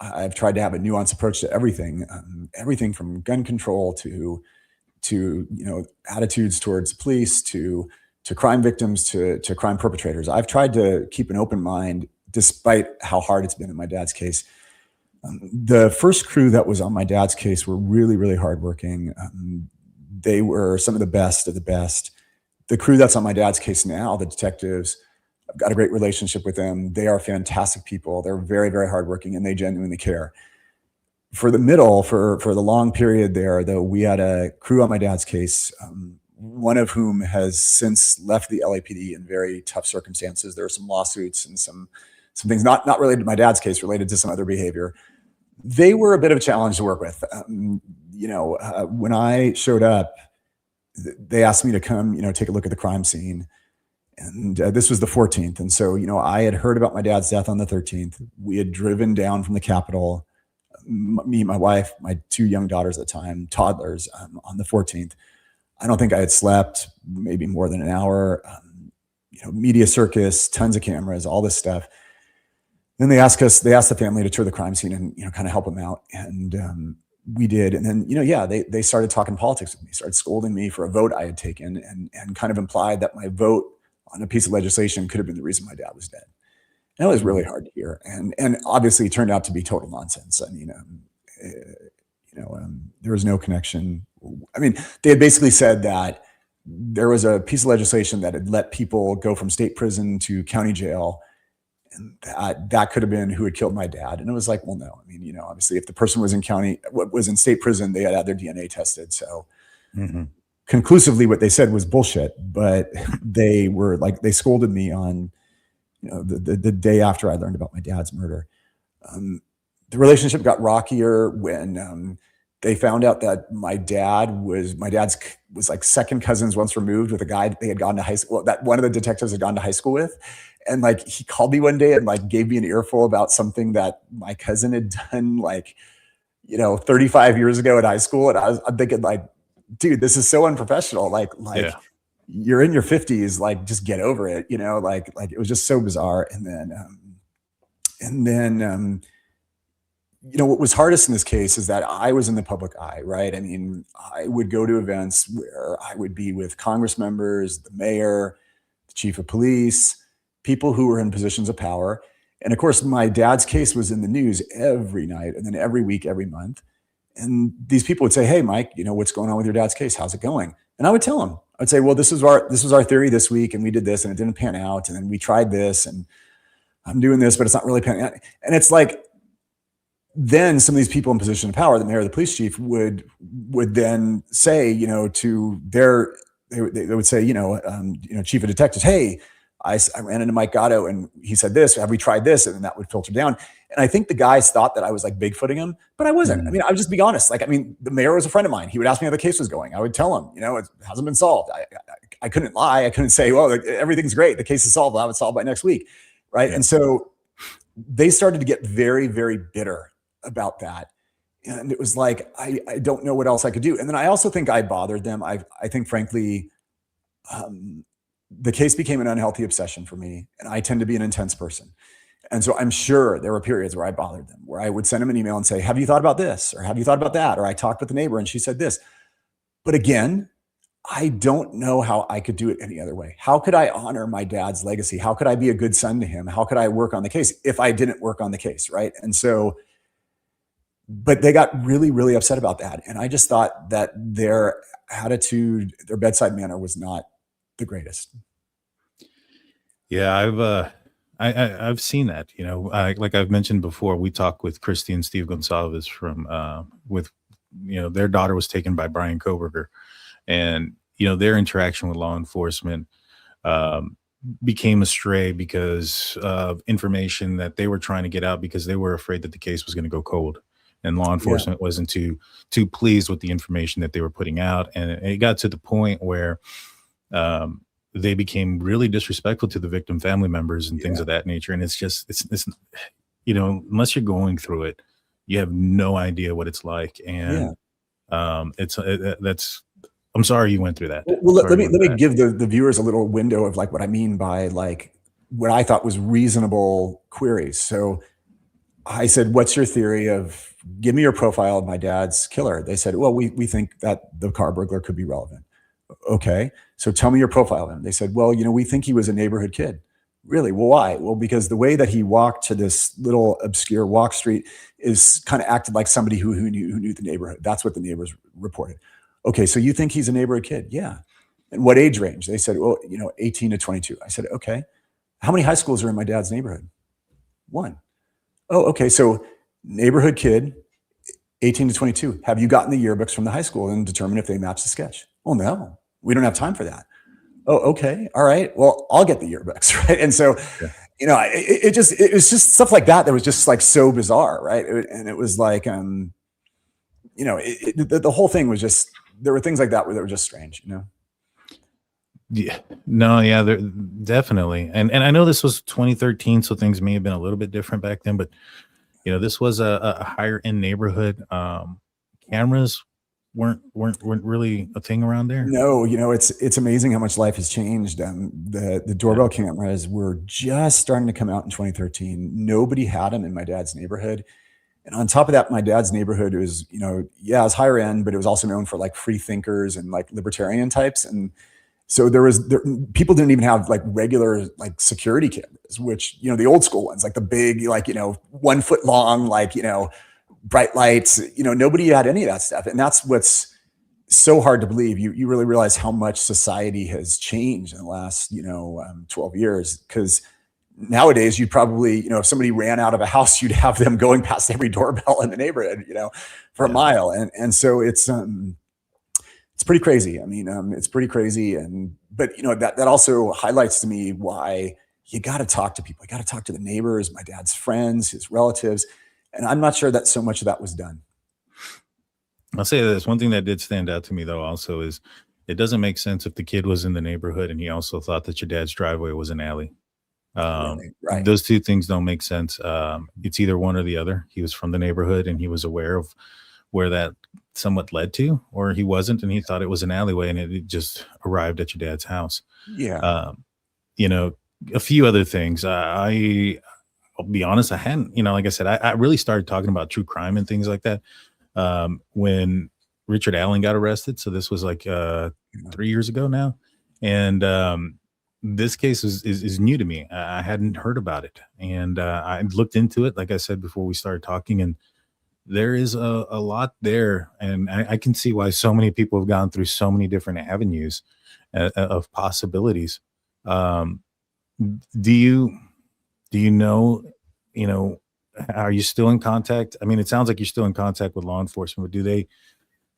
I've tried to have a nuanced approach to everything, everything from gun control to attitudes towards police, to crime victims, to crime perpetrators. I've tried to keep an open mind despite how hard it's been in my dad's case. The first crew that was on my dad's case were really, really hardworking. They were some of the best of the best. The crew that's on my dad's case now, the detectives, I've got a great relationship with them. They are fantastic people. They're very, very hardworking, and they genuinely care. For the middle, for the long period there, though, we had a crew on my dad's case, one of whom has since left the LAPD in very tough circumstances. There are some lawsuits and some things not related to my dad's case, related to some other behavior. They were a bit of a challenge to work with. When I showed up, they asked me to come, take a look at the crime scene. And this was the 14th. And so, I had heard about my dad's death on the 13th. We had driven down from the Capitol, me, my wife, my two young daughters at the time, toddlers, on the 14th. I don't think I had slept maybe more than an hour, media circus, tons of cameras, all this stuff. Then they asked the family to tour the crime scene and, kind of help them out. And we did. And then, they started talking politics with me, started scolding me for a vote I had taken, and kind of implied that my vote on a piece of legislation could have been the reason my dad was dead. And it was really hard to hear. And obviously it turned out to be total nonsense. I mean, there was no connection. I mean, they had basically said that there was a piece of legislation that had let people go from state prison to county jail. And that could have been who had killed my dad. And it was like, well, no. I mean, obviously if the person was in state prison, they had their DNA tested. So conclusively what they said was bullshit, but they scolded me on, the day after I learned about my dad's murder. The relationship got rockier when they found out that my dad's was like second cousins once removed with a guy they had gone to high school, that one of the detectives had gone to high school with. And he called me one day and gave me an earful about something that my cousin had done 35 years ago at high school. And I'm thinking dude, this is so unprofessional. Yeah. You're in your 50s, just get over it. It was just so bizarre. And then, what was hardest in this case is that I was in the public eye, right? I mean, I would go to events where I would be with Congress members, the mayor, the chief of police, people who were in positions of power. And of course, my dad's case was in the news every night and then every week, every month. And these people would say, hey, Mike, what's going on with your dad's case? How's it going? And I would tell them, I'd say, well, this was our theory this week, and we did this and it didn't pan out. And then we tried this and I'm doing this, but it's not really panning out. And it's like, then some of these people in position of power, the mayor, the police chief, would then say, to their, they would say, chief of detectives, hey, I ran into Mike Gatto and he said this, have we tried this? And then that would filter down. And I think the guys thought that I was like Bigfooting him, but I wasn't. I mean, I would just be honest. The mayor was a friend of mine. He would ask me how the case was going. I would tell him, it hasn't been solved. I couldn't lie. I couldn't say, well, everything's great. The case is solved. I'll have it solved by next week. Right. Yeah. And so they started to get very, very bitter about that. And it was like, I don't know what else I could do. And then I also think I bothered them. I think, frankly, the case became an unhealthy obsession for me. And I tend to be an intense person. And so I'm sure there were periods where I bothered them, where I would send them an email and say, have you thought about this? Or have you thought about that? Or I talked with the neighbor and she said this. But again, I don't know how I could do it any other way. How could I honor my dad's legacy? How could I be a good son to him? How could I work on the case if I didn't work on the case, right? And so, but they got really, really upset about that. And I just thought that their attitude, their bedside manner was not the greatest. Yeah, I've seen that, like I've mentioned before, we talked with Christy and Steve Gonsalves from, their daughter was taken by Brian Koberger, and, their interaction with law enforcement became astray because of information that they were trying to get out because they were afraid that the case was going to go cold, and law enforcement wasn't too pleased with the information that they were putting out. And it got to the point where, they became really disrespectful to the victim family members and things of that nature. And it's unless you're going through it, you have no idea what it's like. And I'm sorry you went through that. Well, let me give the viewers a little window of like what I mean by like what I thought was reasonable queries. So I said, what's your theory of, give me your profile of my dad's killer? They said, well, we think that the car burglar could be relevant. Okay, so tell me your profile of him. They said, well, we think he was a neighborhood kid. Really? Well, why? Well, because the way that he walked to this little obscure walk street is kind of acted like somebody who knew the neighborhood. That's what the neighbors reported. Okay, so you think he's a neighborhood kid? Yeah. And what age range? They said, well, 18 to 22. I said, okay. How many high schools are in my dad's neighborhood? One. Oh, okay. So neighborhood kid, 18 to 22. Have you gotten the yearbooks from the high school and determined if they match the sketch? Oh, no, we don't have time for that. Oh, okay. All right. Well, I'll get the yearbooks. Right. And so, it was just stuff like that was just like so bizarre. Right. And it was like, the whole thing was just, there were things like that were just strange, Yeah, no, yeah, there definitely. And I know this was 2013, so things may have been a little bit different back then, but this was a higher end neighborhood. Cameras weren't really a thing around there. No, it's amazing how much life has changed. The doorbell cameras were just starting to come out in 2013. Nobody had them in my dad's neighborhood. And on top of that, my dad's neighborhood was, it was higher end, but it was also known for like free thinkers and like libertarian types. And so people didn't even have like regular like security cameras, which, the old school ones, like the big, like, 1 foot long, like, bright lights, nobody had any of that stuff. And that's what's so hard to believe. You really realize how much society has changed in the last, 12 years. Because nowadays you'd probably, if somebody ran out of a house, you'd have them going past every doorbell in the neighborhood, for a mile. And so it's pretty crazy. I mean, it's pretty crazy. But that also highlights to me why you got to talk to people. You got to talk to the neighbors, my dad's friends, his relatives. And I'm not sure that so much of that was done. I'll say this. One thing that did stand out to me, though, also is it doesn't make sense if the kid was in the neighborhood and he also thought that your dad's driveway was an alley. Right. Those two things don't make sense. It's either one or the other. He was from the neighborhood and he was aware of where that somewhat led to, or he wasn't and he thought it was an alleyway and it just arrived at your dad's house. Yeah. A few other things. I'll be honest, I hadn't, like I said, I really started talking about true crime and things like that when Richard Allen got arrested. So this was like 3 years ago now. And this case is new to me. I hadn't heard about it, and I looked into it, like I said before we started talking, and there is a lot there, and I can see why so many people have gone through so many different avenues of possibilities. Um, do you know, you know, are you still in contact? I mean, it sounds like you're still in contact with law enforcement, but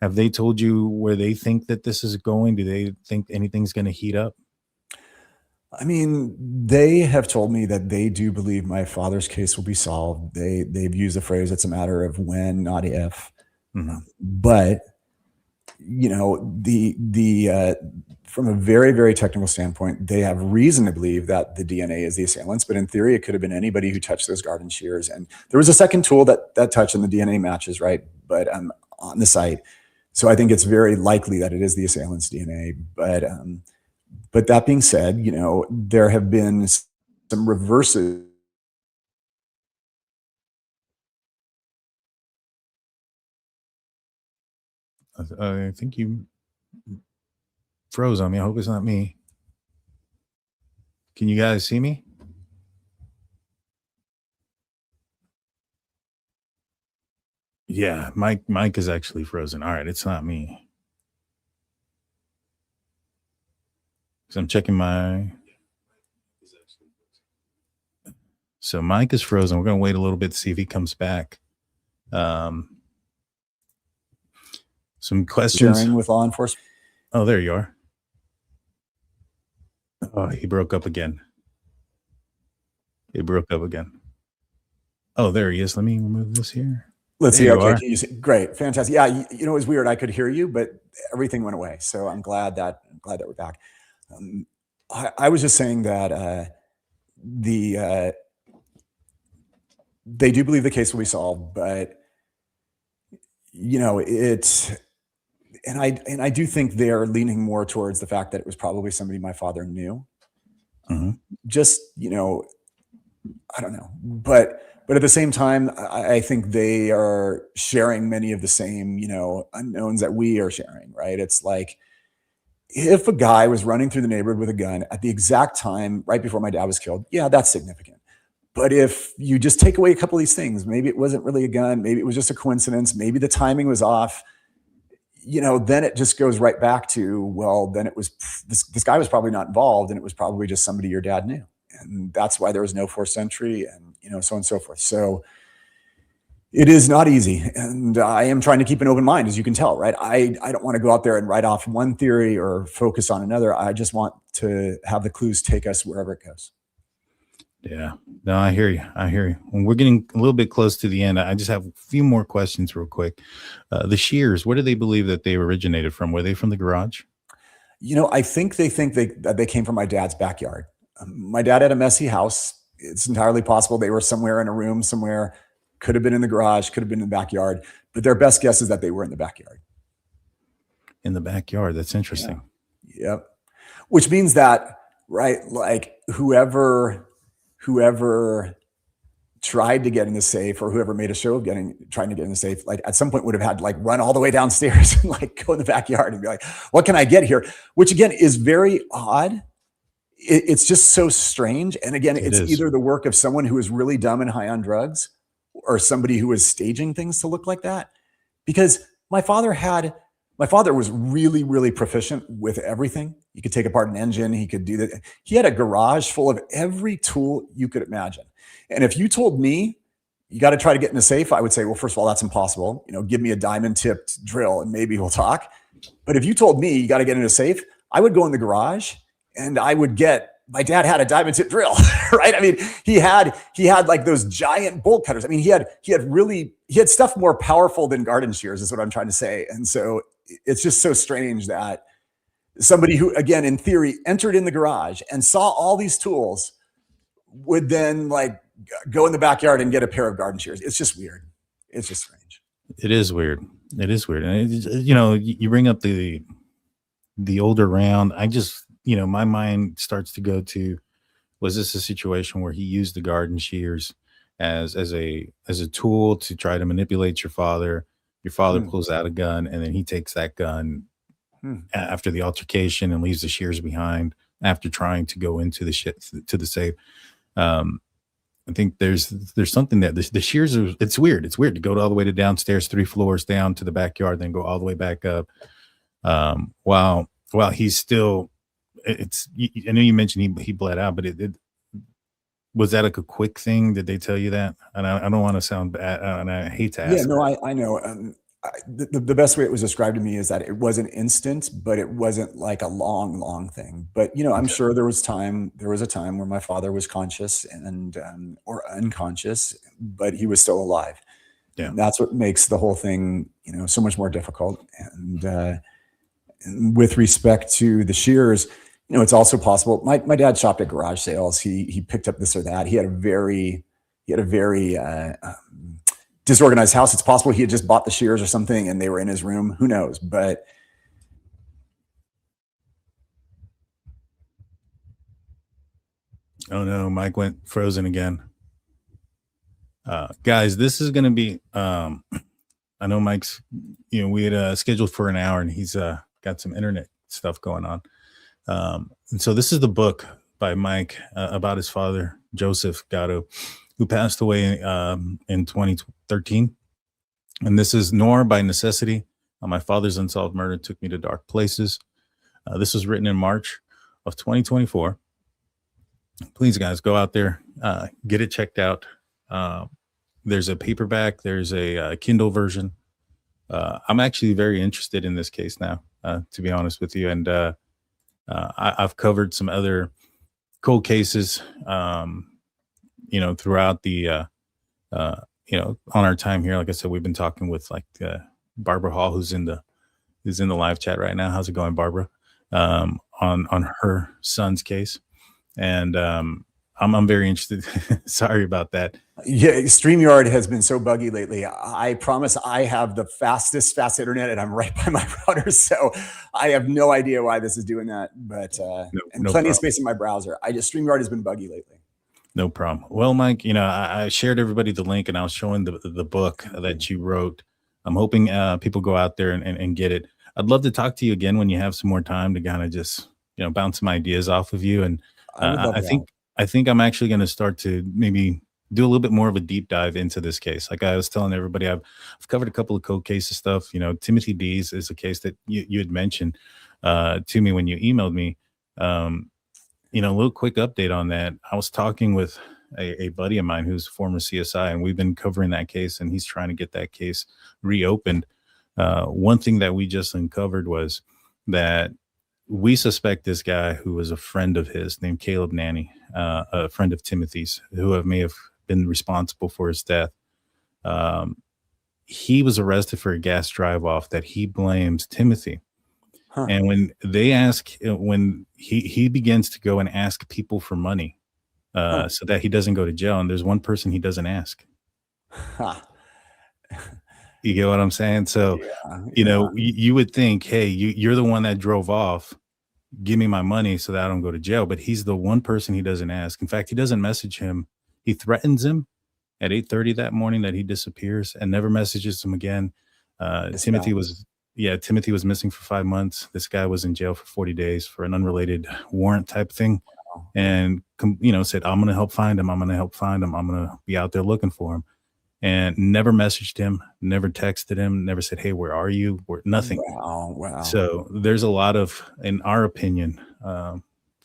have they told you where they think that this is going? Do they think anything's going to heat up? I mean, they have told me that they do believe my father's case will be solved. They've used the phrase, "It's a matter of when, not if." Mhm. But from a very, very technical standpoint, they have reason to believe that the DNA is the assailants. But in theory, it could have been anybody who touched those garden shears. And there was a second tool that touched, and the DNA matches, right? But on the site, so I think it's very likely that it is the assailant's DNA. But that being said, there have been some reverses. I think you froze on me. I hope it's not me. Can you guys see me? Yeah, Mike is actually frozen. All right, it's not me. So I'm checking so Mike is frozen. We're going to wait a little bit to see if he comes back. Some questions Sharing with law enforcement. Oh, there you are. Oh, he broke up again. Oh, there he is. Let me remove this here. Let's There see. you Okay. are. Can you see? Great. Fantastic. Yeah. It was weird. I could hear you, but everything went away. So I'm glad that we're back. I was just saying that they do believe the case will be solved, but it's, and I do think they're leaning more towards the fact that it was probably somebody my father knew. Mhm. Just, I don't know, but at the same time, I think they are sharing many of the same, unknowns that we are sharing, right? It's like, if a guy was running through the neighborhood with a gun at the exact time right before my dad was killed, yeah, that's significant. But if you just take away a couple of these things, maybe it wasn't really a gun, maybe it was just a coincidence, maybe the timing was off, then it just goes right back to, well, then it was, this guy was probably not involved, and it was probably just somebody your dad knew. And that's why there was no forced entry, and, so on and so forth. So it is not easy. And I am trying to keep an open mind, as you can tell, right? I don't want to go out there and write off one theory or focus on another. I just want to have the clues take us wherever it goes. Yeah. No, I hear you. When we're getting a little bit close to the end, I just have a few more questions real quick. The shears, where do they believe that they originated from? Were they from the garage? I think that they came from my dad's backyard. My dad had a messy house. It's entirely possible they were somewhere in a room somewhere. Could have been in the garage, could have been in the backyard, but their best guess is that they were in the backyard. In the backyard. That's interesting. Yeah. Yep. Which means that, right, like whoever tried to get in the safe, or whoever made a show of trying to get in the safe, like at some point would have had to like run all the way downstairs and like go in the backyard and be like, what can I get here? Which again is very odd. It's just so strange. And again, it's either the work of someone who is really dumb and high on drugs, or somebody who is staging things to look like that. Because my father was really, really proficient with everything. He could take apart an engine. He could do that. He had a garage full of every tool you could imagine. And if you told me you got to try to get in a safe, I would say, well, first of all, that's impossible. Give me a diamond tipped drill and maybe we'll talk. But if you told me you got to get in a safe, I would go in the garage and I would my dad had a diamond tip drill, right? I mean, he had like those giant bolt cutters. I mean, he had stuff more powerful than garden shears is what I'm trying to say. And so it's just so strange that somebody who, again, in theory, entered in the garage and saw all these tools would then like go in the backyard and get a pair of garden shears. It's just weird. It's just strange. It is weird. And you bring up the older round. I just, my mind starts to go to, was this a situation where he used the garden shears as a tool to try to manipulate your father? Your father pulls out a gun, and then he takes that gun after the altercation and leaves the shears behind. after trying to go into the safe. I think there's something that the shears are, it's weird. It's weird to go all the way to downstairs, 3 floors down to the backyard, then go all the way back up. While he's still, I know you mentioned he bled out, but it was that like a quick thing? Did they tell you that? And I don't want to sound bad, and I hate to ask. Yeah, no, I know. The best way it was described to me is that it wasn't instant, but it wasn't like a long thing. But I'm sure there was a time where my father was conscious and or unconscious, but he was still alive. Yeah, and that's what makes the whole thing so much more difficult. And with respect to the shears, it's also possible. My dad shopped at garage sales. He picked up this or that. He had a very disorganized house. It's possible he had just bought the shears or something and they were in his room. Who knows? But oh no, Mike went frozen again. Guys, this is gonna be I know Mike's we had scheduled for an hour and he's got some internet stuff going on. And so this is the book by Mike about his father, Joseph Gatto, who passed away in 2013. And this is Nor by Necessity. My father's unsolved murder took me to dark places. This was written in March of 2024. Please, guys, go out there, get it checked out. There's a paperback. There's a Kindle version. I'm actually very interested in this case now, to be honest with you. And I've covered some other cold cases, throughout the, on our time here. Like I said, we've been talking with Barbara Hall, who's in the live chat right now. How's it going, Barbara? On her son's case. And I'm very interested. Sorry about that. Yeah, StreamYard has been so buggy lately. I promise I have the fast internet and I'm right by my router. So I have no idea why this is doing that, but plenty of space in my browser. StreamYard has been buggy lately. No problem. Well, Mike, I shared everybody the link and I was showing the book that you wrote. I'm hoping people go out there and get it. I'd love to talk to you again when you have some more time to kind of just, bounce some ideas off of you. And I think I'm actually going to start to maybe do a little bit more of a deep dive into this case. Like I was telling everybody, I've covered a couple of cold cases stuff. Timothy D's is a case that you had mentioned to me when you emailed me. A little quick update on that. I was talking with a buddy of mine who's former CSI, and we've been covering that case, and he's trying to get that case reopened. One thing that we just uncovered was that we suspect this guy who was a friend of his named Caleb Nanny, a friend of Timothy's, who may have been responsible for his death. He was arrested for a gas drive-off that he blames Timothy. Huh. And when he begins to go and ask people for money so that he doesn't go to jail, and there's one person he doesn't ask. Huh. You get what I'm saying? So, you would think, hey, you're the one that drove off. Give me my money so that I don't go to jail. But he's the one person he doesn't ask. In fact, he doesn't message him. He threatens him at 8:30 that morning that he disappears and never messages him again. Timothy was missing for 5 months. This guy was in jail for 40 days for an unrelated warrant type thing. Wow. And, said, I'm going to help find him. I'm going to help find him. I'm going to be out there looking for him. And never messaged him, never texted him, never said, hey, where are you? Nothing. Wow. So there's a lot of, in our opinion,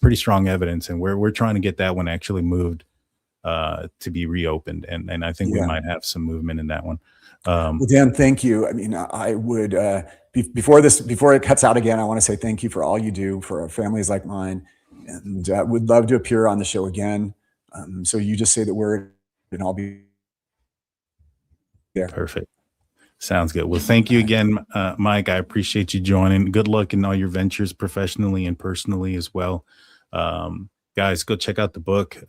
pretty strong evidence. And we're trying to get that one actually moved to be reopened. And I think we might have some movement in that one. Well, Dan, thank you. I mean, I would, before it cuts out again, I want to say thank you for all you do for families like mine. And would love to appear on the show again. So you just say the word and I'll be there. Perfect. Sounds good. Well, thank you again, Mike. I appreciate you joining. Good luck in all your ventures professionally and personally as well. Guys, go check out the book.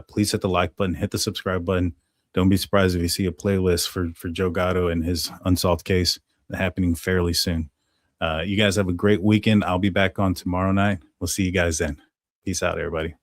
Please hit the like button, hit the subscribe button. Don't be surprised if you see a playlist for Joe Gatto and his unsolved case happening fairly soon. You guys have a great weekend. I'll be back on tomorrow night. We'll see you guys then. Peace out, everybody.